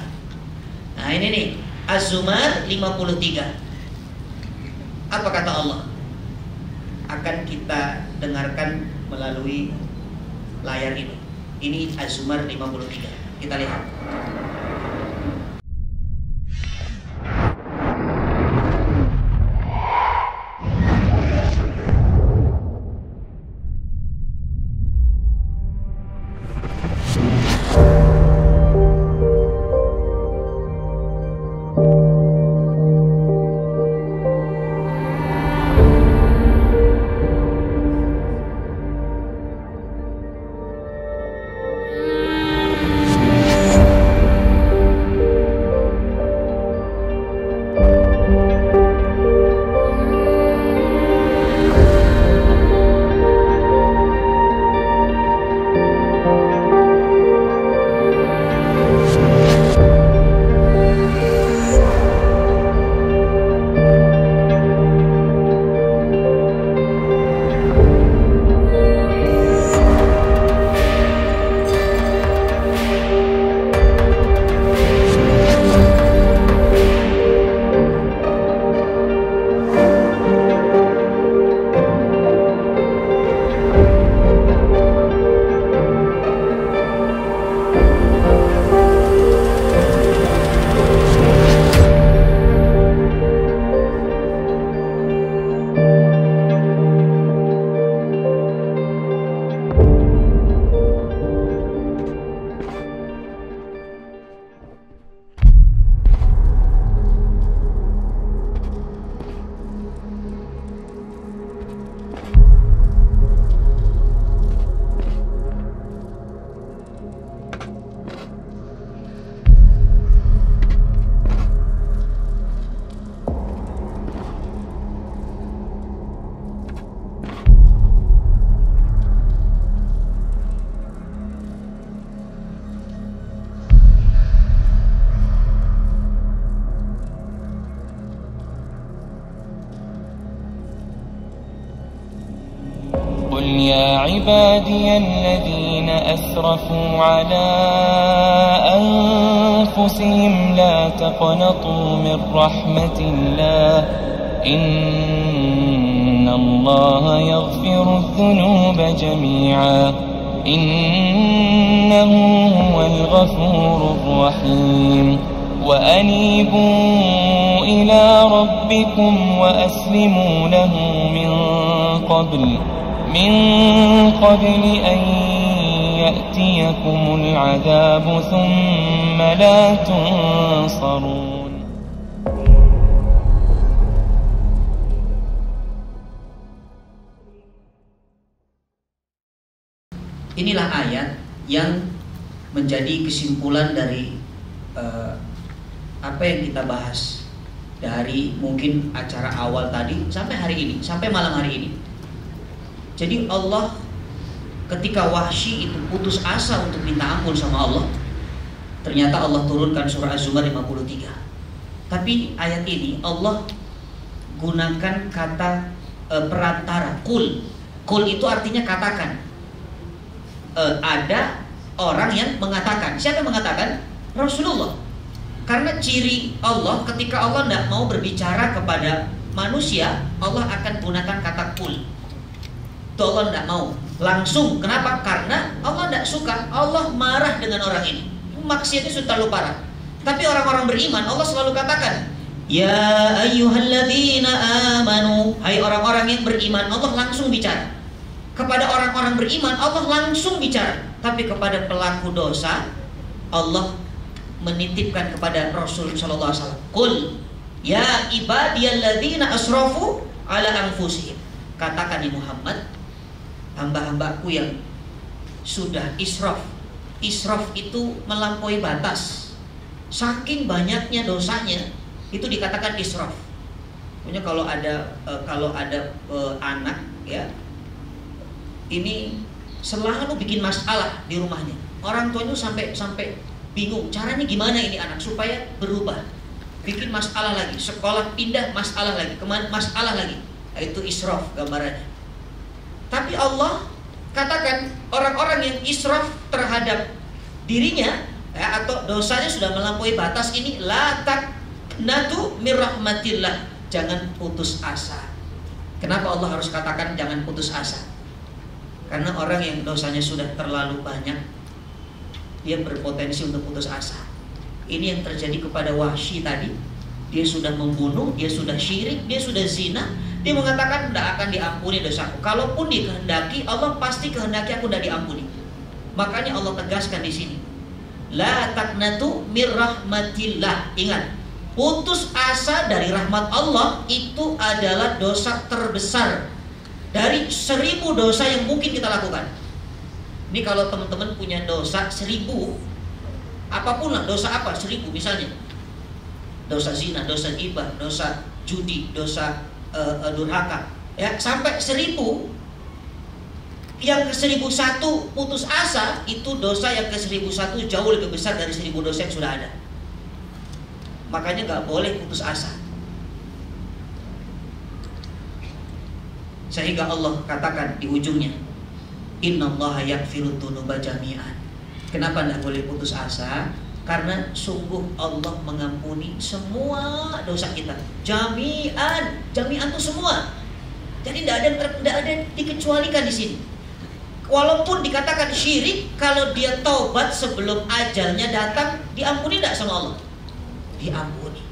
Nah ini nih, Az-Zumar 53. Apa kata Allah? Akan kita dengarkan melalui layar ini. Ini Az-Zumar 53. Kita lihat. قل يا عبادي الذين أسرفوا على أنفسهم لا تقنطوا من رحمة الله إن الله يغفر الذنوب جميعا إنه هو الغفور الرحيم وأنيبوا إلى ربكم وأسلموا له من قبل أن يأتيكم العذاب ثم لا تنصرون. Inilah ayat yang menjadi kesimpulan dari apa yang kita bahas dari mungkin acara awal tadi sampai hari ini, sampai malam hari ini. Jadi Allah ketika Wahsy itu putus asa untuk minta ampun sama Allah, ternyata Allah turunkan surah Az-Zumar 53. Tapi ayat ini Allah gunakan kata perantara, kul. Kul itu artinya katakan. Ada orang yang mengatakan. Siapa yang mengatakan? Rasulullah. Karena ciri Allah ketika Allah tidak mau berbicara kepada manusia, Allah akan gunakan kata kul. Itu Allah tidak mau langsung. Kenapa? Karena Allah tidak suka. Allah marah dengan orang ini. Maksiatnya sudah terlalu parah. Tapi orang-orang beriman Allah selalu katakan, ya ayyuhalladzina amanu, hai orang-orang yang beriman, Allah langsung bicara. Kepada orang-orang beriman Allah langsung bicara. Tapi kepada pelaku dosa Allah menitipkan kepada Rasul sallallahu alaihi wasallam, qul ya ibadiyalladzina asrafu ala anfusihim. Katakan ya Muhammad, hamba-hambaku yang sudah israf. Israf itu melampaui batas. Saking banyaknya dosanya itu dikatakan israf. Punya kalau ada anak ya, ini selalu bikin masalah di rumahnya. Orang tuanya sampai bingung caranya gimana ini anak supaya berubah. Bikin masalah lagi, sekolah pindah masalah lagi, kemana masalah lagi. Itu israf gambarannya. Tapi Allah katakan orang-orang yang israf terhadap dirinya ya, atau dosanya sudah melampaui batas ini, la taqnatu mir rahmatillah, jangan putus asa. Kenapa Allah harus katakan jangan putus asa? Karena orang yang dosanya sudah terlalu banyak, dia berpotensi untuk putus asa. Ini yang terjadi kepada Wahsy tadi. Dia sudah membunuh, dia sudah syirik, dia sudah zina. Dia mengatakan tidak akan diampuni dosaku. Kalaupun dikehendaki, Allah pasti kehendaki aku tidak diampuni. Makanya Allah tegaskan di sini, la taqnatu mir rahmatillah. Ingat, putus asa dari rahmat Allah itu adalah dosa terbesar dari 1000 dosa yang mungkin kita lakukan. Ini kalau teman-teman punya dosa 1000, apapun lah, dosa apa 1000 misalnya, dosa zina, dosa ghibah, dosa judi, dosa durhaka, ya sampai 1000, yang ke 1001 putus asa, itu dosa yang ke 1001 jauh lebih besar dari 1000 dosa yang sudah ada. Makanya nggak boleh putus asa. Sehingga Allah katakan di ujungnya, innallaha yaghfiru dzunuba jami'an. Kenapa tidak boleh putus asa? Karena sungguh Allah mengampuni semua dosa kita. Jami'an, jami'an itu semua. Jadi tidak ada yang dikecualikan di sini. Walaupun dikatakan syirik, kalau dia taubat sebelum ajalnya datang, diampuni tidak sama Allah? Diampuni.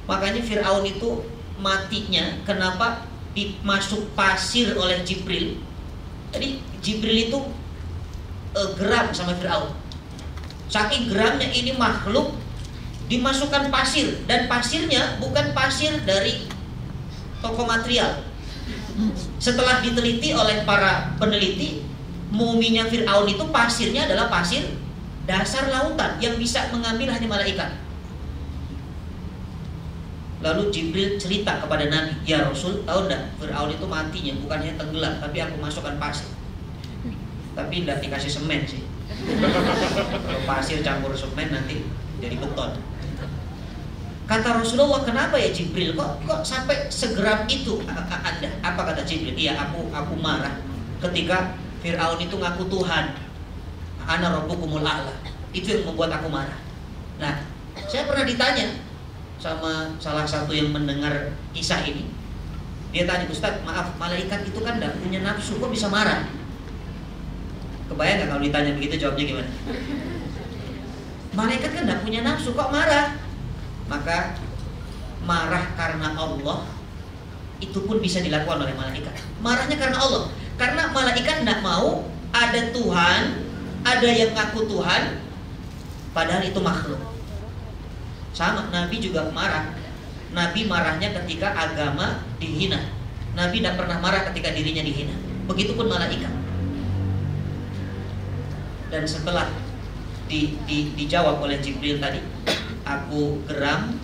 Makanya Fir'aun itu matinya kenapa dimasuk pasir oleh Jibril? Jadi Jibril itu geram sama Fir'aun. Saking geramnya ini makhluk, dimasukkan pasir, dan pasirnya bukan pasir dari toko material. Setelah diteliti oleh para peneliti, muminya Fir'aun itu pasirnya adalah pasir dasar lautan yang bisa mengambil hanya malaikat. Lalu Jibril cerita kepada Nabi, ya Rasul, tahu enggak Fir'aun itu matinya bukan hanya tenggelam, tapi aku masukkan pasir. Tapi enggak dikasih semen sih. Kalau pasir campur semen nanti jadi beton. Kata Rasulullah, kenapa ya Jibril? Kok sampai segeram itu Anda? Apa kata Jibril? Iya, aku marah ketika Fir'aun itu ngaku Tuhan. Ana rabbukumul a'la. Itu yang membuat aku marah. Nah, saya pernah ditanya sama salah satu yang mendengar kisah ini. Dia tanya, Ustaz, maaf, malaikat itu kan tidak punya nafsu, kok bisa marah? Kebayang gak kalau ditanya begitu jawabnya gimana? Malaikat kan tidak punya nafsu, kok marah? Maka marah karena Allah itu pun bisa dilakukan oleh malaikat. Marahnya karena Allah. Karena malaikat tidak mau ada Tuhan, ada yang ngaku Tuhan, padahal itu makhluk. Sama, Nabi juga marah. Nabi marahnya ketika agama dihina. Nabi tidak pernah marah ketika dirinya dihina. Begitupun malaikat. Dan setelah dijawab oleh Jibril tadi, aku geram.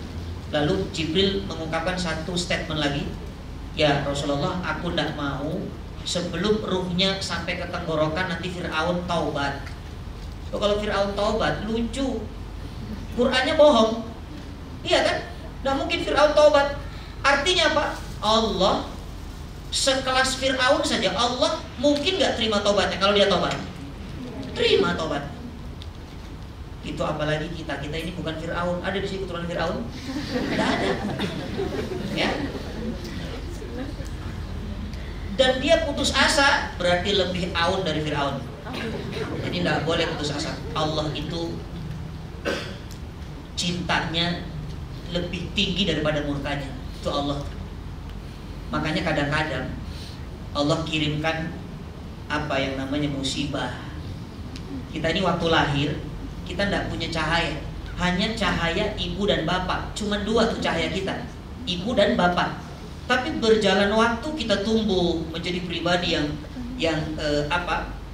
Lalu Jibril mengungkapkan satu statement lagi, ya Rasulullah, aku tidak mau sebelum ruhnya sampai ke tenggorokan nanti Fir'aun taubat. Kalau Fir'aun taubat lucu, Qur'annya bohong. Iya kan? Nggak mungkin Fir'aun taubat. Artinya apa? Allah sekelas Fir'aun saja, Allah mungkin nggak terima taubatnya. Kalau dia taubat, terima taubat. Itu apalagi kita ini bukan Fir'aun. Ada di sini keturunan Fir'aun? Tidak ada. Ya. Dan dia putus asa, berarti lebih aun dari Fir'aun. Jadi tidak boleh putus asa. Allah itu cintanya lebih tinggi daripada murkanya. Itu Allah. Makanya kadang-kadang Allah kirimkan apa yang namanya musibah. Kita ini waktu lahir, kita tidak punya cahaya, hanya cahaya ibu dan bapak. Cuma dua tuh cahaya kita, ibu dan bapak. Tapi berjalan waktu kita tumbuh menjadi pribadi yang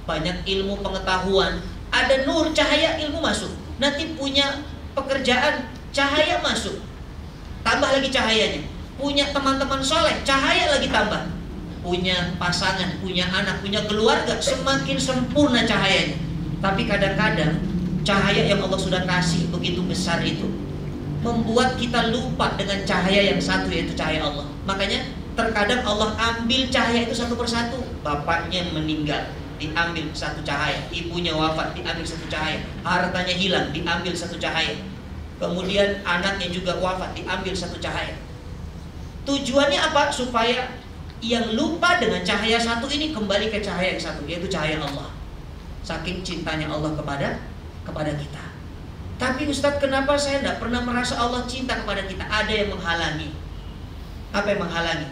banyak ilmu pengetahuan. Ada nur, cahaya ilmu masuk. Nanti punya pekerjaan, cahaya masuk. Tambah lagi cahayanya. Punya teman-teman soleh, cahaya lagi tambah. Punya pasangan, punya anak, punya keluarga, semakin sempurna cahayanya. Tapi kadang-kadang cahaya yang Allah sudah kasih begitu besar itu membuat kita lupa dengan cahaya yang satu, yaitu cahaya Allah. Makanya terkadang Allah ambil cahaya itu satu persatu. Bapaknya meninggal, diambil satu cahaya. Ibunya wafat, diambil satu cahaya. Hartanya hilang, diambil satu cahaya. Kemudian anaknya juga wafat, diambil satu cahaya. Tujuannya apa? Supaya yang lupa dengan cahaya satu ini kembali ke cahaya yang satu, yaitu cahaya Allah. Saking cintanya Allah kepada kita. Tapi Ustadz, kenapa saya tidak pernah merasa Allah cinta kepada kita? Ada yang menghalangi. Apa yang menghalangi?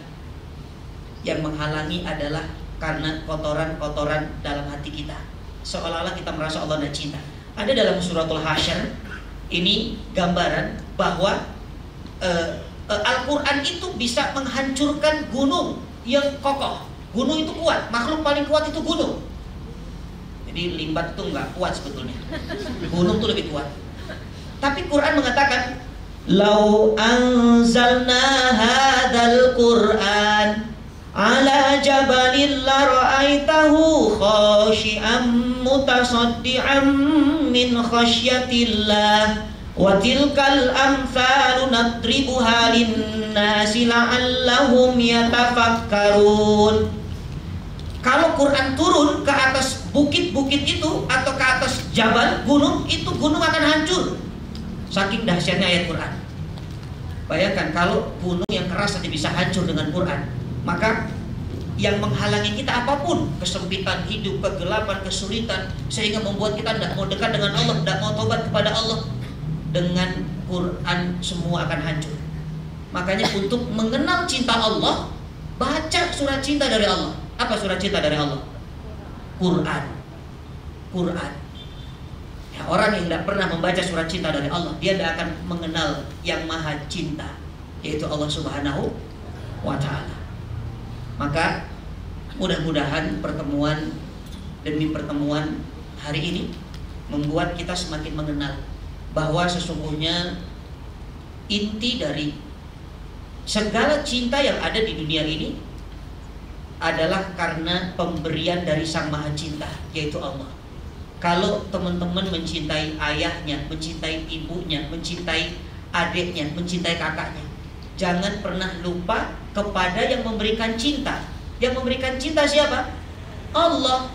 Yang menghalangi adalah karena kotoran-kotoran dalam hati kita. Seolah-olah kita merasa Allah tidak cinta. Ada dalam suratul Hasyr, ini gambaran bahwa Al-Quran itu bisa menghancurkan gunung yang kokoh. Gunung itu kuat, makhluk paling kuat itu gunung. Jadi limbat itu nggak kuat sebetulnya. Gunung itu lebih kuat. Tapi Quran mengatakan, "Lau anzalna hadzal Qur'an ala jabalin la ra'aitahu khashi'an mutasaddian min khasyatillah wa tilkal amsalu nadribuha lin-nasi la'allahum yatafakkarun." Kalau Quran turun ke atas bukit-bukit itu atau ke atas jabal, gunung, itu gunung akan hancur. Saking dahsyatnya ayat Quran. Bayangkan kalau gunung yang keras saja bisa hancur dengan Quran, maka yang menghalangi kita apapun, kesempitan hidup, kegelapan, kesulitan, sehingga membuat kita tidak mau dekat dengan Allah, tidak mau tobat kepada Allah, dengan Quran semua akan hancur. Makanya untuk mengenal cinta Allah, baca surat cinta dari Allah. Apa surat cinta dari Allah? Quran. Ya, orang yang tidak pernah membaca surat cinta dari Allah, dia tidak akan mengenal yang maha cinta, yaitu Allah Subhanahu wa ta'ala. Maka mudah-mudahan pertemuan demi pertemuan hari ini membuat kita semakin mengenal bahwa sesungguhnya inti dari segala cinta yang ada di dunia ini adalah karena pemberian dari Sang Maha Cinta, yaitu Allah. Kalau teman-teman mencintai ayahnya, mencintai ibunya, mencintai adiknya, mencintai kakaknya, jangan pernah lupa kepada yang memberikan cinta. Yang memberikan cinta siapa? Allah.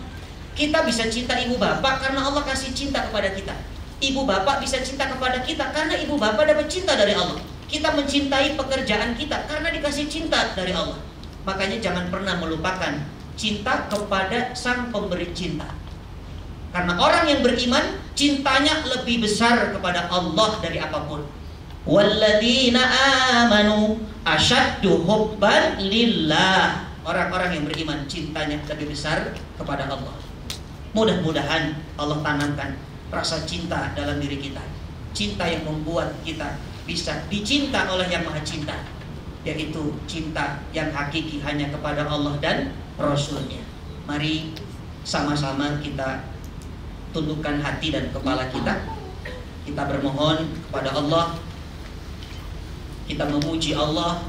Kita bisa cinta ibu bapak karena Allah kasih cinta kepada kita. Ibu bapak bisa cinta kepada kita karena ibu bapak dapat cinta dari Allah. Kita mencintai pekerjaan kita karena dikasih cinta dari Allah. Makanya jangan pernah melupakan cinta kepada Sang Pemberi cinta. Karena orang yang beriman, cintanya lebih besar kepada Allah dari apapun. Walladzina amanu asyaddu hubban lillah. Orang-orang yang beriman, cintanya lebih besar kepada Allah. Mudah-mudahan Allah tanamkan rasa cinta dalam diri kita. Cinta yang membuat kita bisa dicinta oleh Yang Maha Cinta, yaitu cinta yang hakiki hanya kepada Allah dan Rasul-Nya. Mari sama-sama kita tundukkan hati dan kepala kita. Kita bermohon kepada Allah. Kita memuji Allah.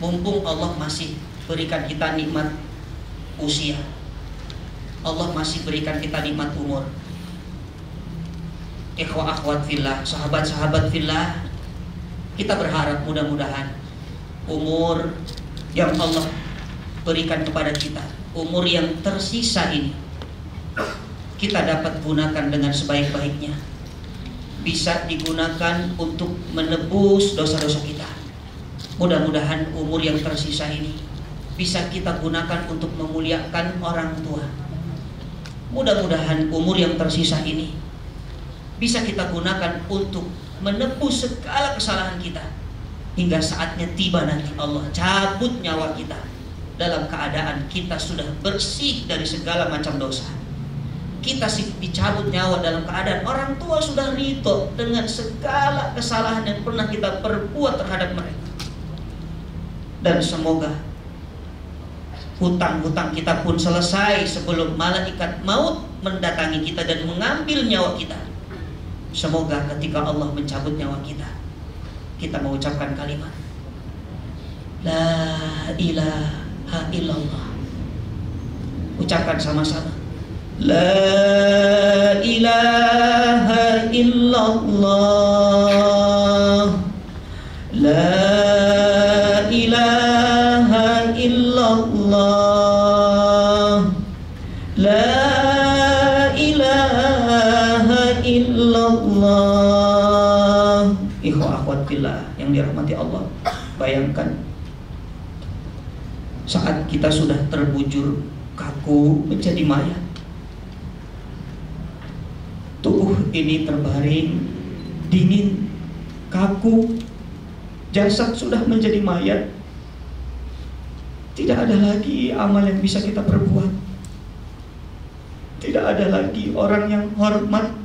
Mumpung Allah masih berikan kita nikmat usia, Allah masih berikan kita nikmat umur. Ikhwah akhwat fillah, sahabat-sahabat fillah, kita berharap mudah-mudahan umur yang Allah berikan kepada kita, umur yang tersisa ini, kita dapat gunakan dengan sebaik-baiknya. Bisa digunakan untuk menebus dosa-dosa kita. Mudah-mudahan umur yang tersisa ini bisa kita gunakan untuk memuliakan orang tua. Mudah-mudahan umur yang tersisa ini bisa kita gunakan untuk menebus segala kesalahan kita. Hingga saatnya tiba nanti Allah cabut nyawa kita dalam keadaan kita sudah bersih dari segala macam dosa. Kita dicabut nyawa dalam keadaan orang tua sudah ridho dengan segala kesalahan yang pernah kita perbuat terhadap mereka. Dan semoga hutang-hutang kita pun selesai sebelum malaikat maut mendatangi kita dan mengambil nyawa kita. Semoga ketika Allah mencabut nyawa kita, kita mengucapkan kalimat La ilaha illallah. Ucapkan sama-sama, La ilaha illallah, La ilaha illallah, La ilaha illallah. Ikhwah akhwat fillah yang dirahmati Allah, bayangkan saat kita sudah terbujur kaku menjadi mayat, tubuh ini terbaring dingin, kaku, jasad sudah menjadi mayat. Tidak ada lagi amal yang bisa kita perbuat. Tidak ada lagi orang yang hormat.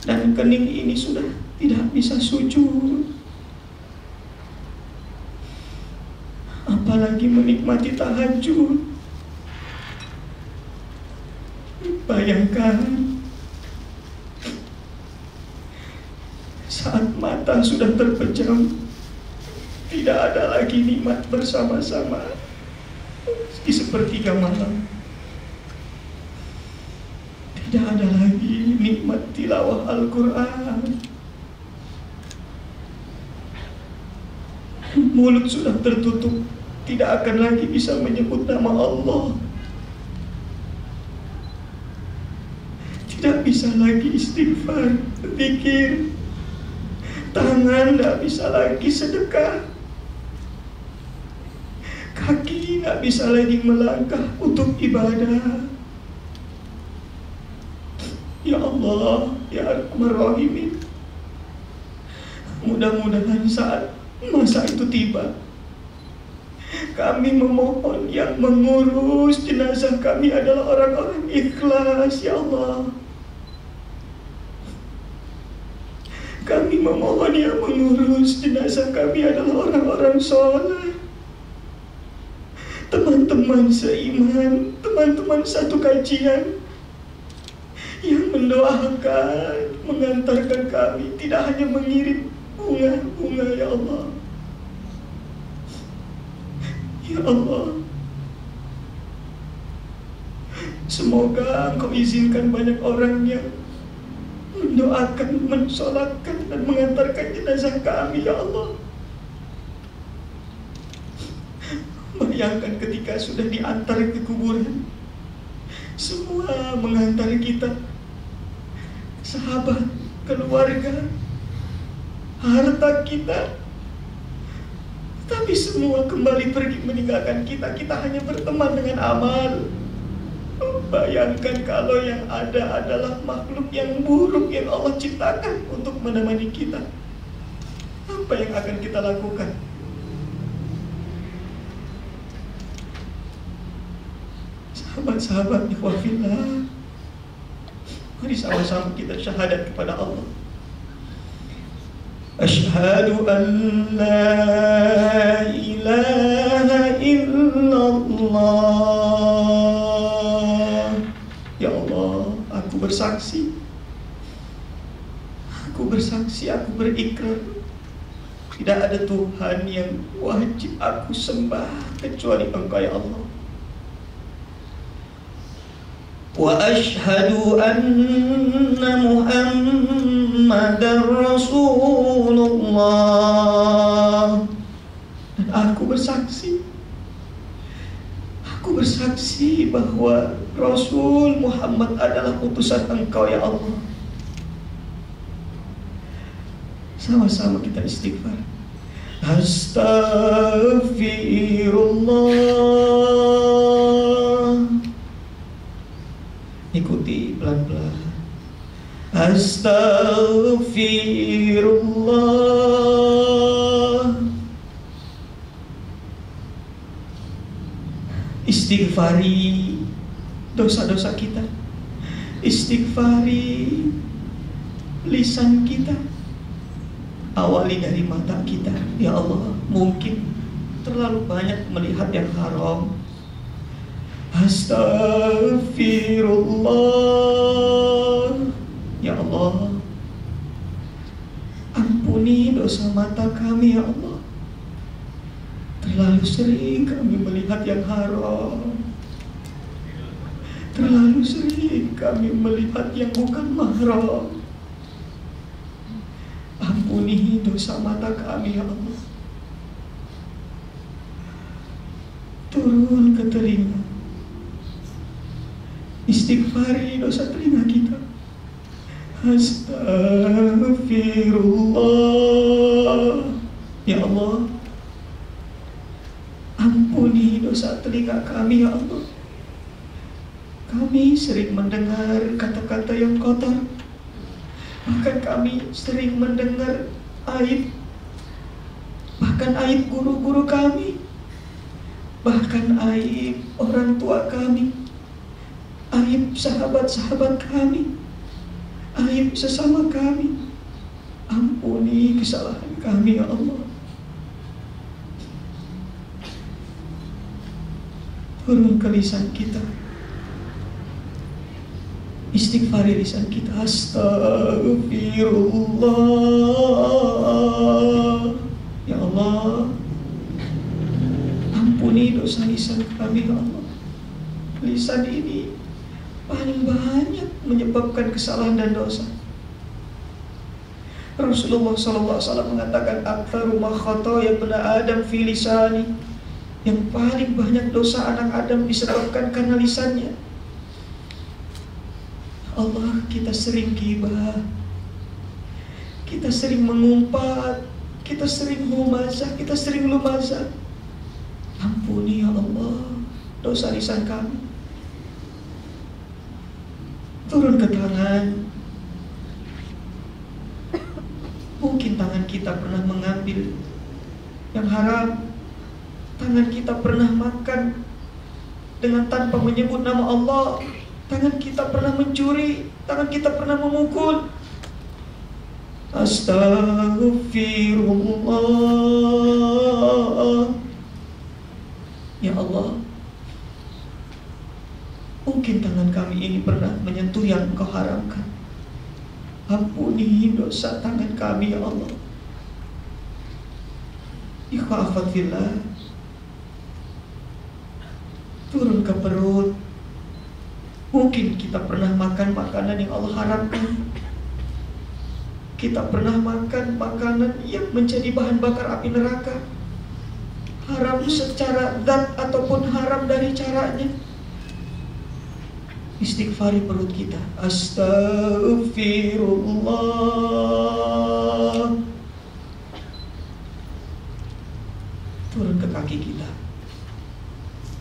Dan kening ini sudah tidak bisa sujud, apalagi menikmati tahajud. Bayangkan saat mata sudah terpejam, tidak ada lagi nikmat bersama-sama di sepertiga malam. Tidak ada lagi nikmat tilawah Al-Quran. Mulut sudah tertutup, tidak akan lagi bisa menyebut nama Allah. Tidak bisa lagi istighfar, berzikir. Tangan tidak bisa lagi sedekah. Kaki tidak bisa lagi melangkah untuk ibadah. Ya Allah, Ya Arhamar Rahimin, mudah-mudahan saat masa itu tiba, kami memohon yang mengurus jenazah kami adalah orang-orang ikhlas. Ya Allah, kami memohon yang mengurus jenazah kami adalah orang-orang soleh, teman-teman seiman, teman-teman satu kajian yang mendoakan, mengantarkan kami, tidak hanya mengirim bunga-bunga. Ya Allah, Ya Allah, semoga Engkau izinkan banyak orang yang mendoakan, mensolatkan dan mengantarkan jenazah kami. Ya Allah, bayangkan ketika sudah diantar ke kuburan, semua mengantar kita, sahabat, keluarga, harta kita, tapi semua kembali pergi meninggalkan kita. Kita hanya berteman dengan amal. Bayangkan kalau yang ada adalah makhluk yang buruk yang Allah ciptakan untuk menemani kita, apa yang akan kita lakukan? Sahabat-sahabat ikhwah fillah, mari sama-sama kita syahadat kepada Allah. Asyhadu an la ilaha illallah. Ya Allah, aku bersaksi, aku berikrar, tidak ada Tuhan yang wajib aku sembah kecuali Engkau ya Allah. Wa asyhadu anna Muhammadar Rasulullah. Dan aku bersaksi bahwa Rasul Muhammad adalah utusan Engkau ya Allah. Sama-sama kita istighfar. Astaghfirullah. Ikuti pelan-pelan. Astaghfirullah. Istighfari dosa-dosa kita. Istighfari lisan kita. Awali dari mata kita. Ya Allah, mungkin terlalu banyak melihat yang haram. Astaghfirullah. Ya Allah, ampuni dosa mata kami ya Allah. Terlalu sering kami melihat yang haram. Terlalu sering kami melihat yang bukan mahram. Ampuni dosa mata kami ya Allah. Turun ke telinga. Istighfari dosa telinga kita. Astaghfirullah. Ya Allah, ampuni dosa telinga kami ya Allah. Kami sering mendengar kata-kata yang kotor. Bahkan kami sering mendengar aib. Bahkan aib guru-guru kami. Bahkan aib orang tua kami. Aib sahabat-sahabat kami. Aib sesama kami. Ampuni kesalahan kami ya Allah. Turun ke lisan kita. Istighfari lisan kita. Astaghfirullah. Ya Allah, ampuni dosa lisan kami ya Allah. Lisan ini paling banyak menyebabkan kesalahan dan dosa. Rasulullah SAW mengatakan, "Aktsaru ma khataaya ibnu Adam fi lisani." Yang paling banyak dosa anak Adam disebabkan karena lisannya. Allah, kita sering ghibah, kita sering mengumpat, kita sering humazah, kita sering lumazah. Ampuni ya Allah dosa lisan kami. Turun ke tangan. Mungkin tangan kita pernah mengambil yang haram. Tangan kita pernah makan dengan tanpa menyebut nama Allah. Tangan kita pernah mencuri. Tangan kita pernah memukul. Astaghfirullah. Ya Allah, mungkin tangan kami ini pernah menyentuh yang Engkau haramkan. Ampuni dosa tangan kami ya Allah. Ikhwah fillah. Turun ke perut. Mungkin kita pernah makan makanan yang Allah haramkan. Kita pernah makan makanan yang menjadi bahan bakar api neraka. Haram secara zat ataupun haram dari caranya. Istighfari perut kita. Astaghfirullah. Turun ke kaki kita.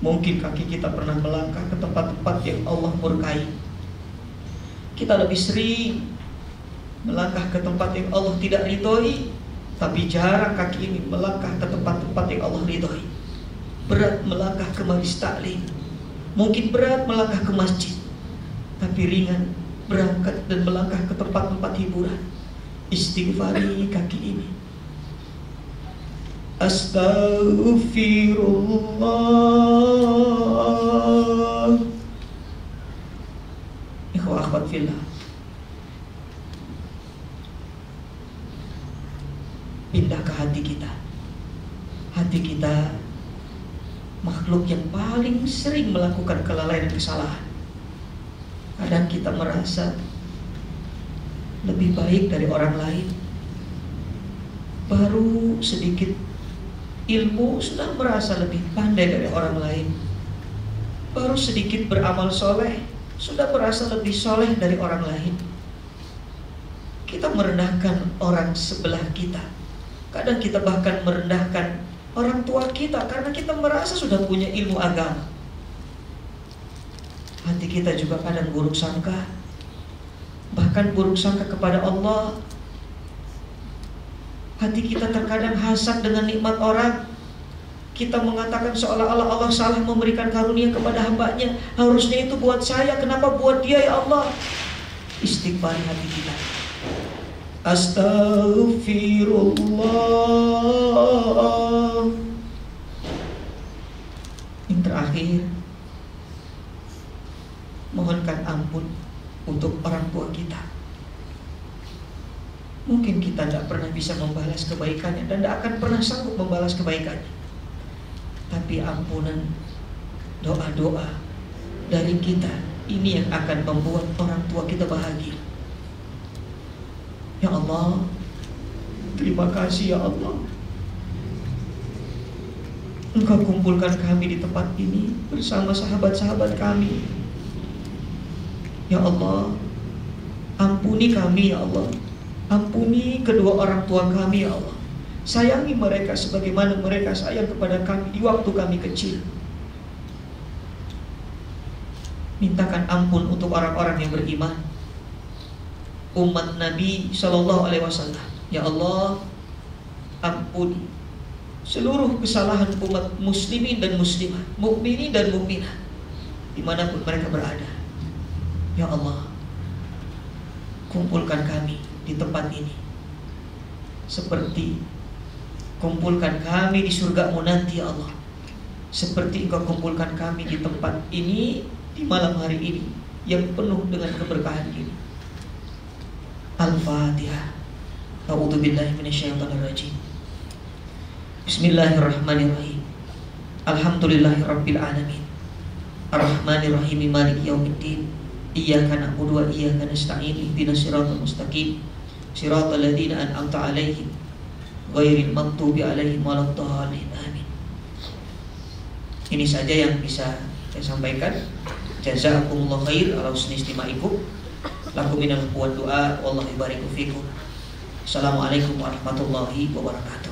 Mungkin kaki kita pernah melangkah ke tempat-tempat yang Allah murkai. Kita lebih sering melangkah ke tempat yang Allah tidak ridhoi, tapi jarang kaki ini melangkah ke tempat-tempat yang Allah ridhoi. Berat melangkah ke majelis taklim, mungkin berat melangkah ke masjid, tapi ringan berangkat dan melangkah ke tempat-tempat hiburan. Istighfari kaki ini. Astaghfirullah. Ikhwah akhwat fillah. Pindah ke hati kita. Hati kita makhluk yang paling sering melakukan kelalaian dan kesalahan. Kadang kita merasa lebih baik dari orang lain. Baru sedikit ilmu sudah merasa lebih pandai dari orang lain. Baru sedikit beramal soleh sudah merasa lebih soleh dari orang lain. Kita merendahkan orang sebelah kita. Kadang kita bahkan merendahkan orang tua kita karena kita merasa sudah punya ilmu agama. Hati kita juga kadang buruk sangka. bahkan buruk sangka kepada Allah. Hati kita terkadang hasad dengan nikmat orang. Kita mengatakan seolah-olah Allah salah memberikan karunia kepada hambanya. Harusnya itu buat saya, kenapa buat dia ya Allah? Istighfari hati kita. Astaghfirullah. Yang terakhir, mohonkan ampun untuk orang tua kita. Mungkin kita tidak pernah bisa membalas kebaikannya dan tidak akan pernah sanggup membalas kebaikannya. Tapi ampunan, doa-doa dari kita ini yang akan membuat orang tua kita bahagia. Ya Allah, terima kasih ya Allah, Engkau kumpulkan kami di tempat ini bersama sahabat-sahabat kami. Ya Allah, ampuni kami ya Allah. Ampuni kedua orang tua kami ya Allah. Sayangi mereka sebagaimana mereka sayang kepada kami di waktu kami kecil. Mintakan ampun untuk orang-orang yang beriman, umat Nabi Shallallahu Alaihi Wasallam. Ya Allah, ampuni seluruh kesalahan umat muslimin dan muslimah, mukminin dan mukminah, dimanapun mereka berada. Ya Allah, kumpulkan kami di tempat ini seperti kumpulkan kami di surga-Mu nanti ya Allah, seperti Engkau kumpulkan kami di tempat ini di malam hari ini yang penuh dengan keberkahan ini. Al-Fatihah. A'udzubillahi minasyaitonirrajim. Bismillahirrahmanirrahim. Alhamdulillahirabbil alamin. Arrahmanirrahim, maliki yaumiddin. Iyyaka na'budu wa iyyaka nasta'in. Ihdinas siratal mustaqim. Siratal ladzina an'amta 'alaihim ghairil maghdubi 'alaihim waladdallin. Amin. Ini saja yang bisa saya sampaikan. Jazakumullah khair ala husni istima'ikum. Lakum minal quwwat du'a wallahu barik fikum. Assalamualaikum warahmatullahi wabarakatuh.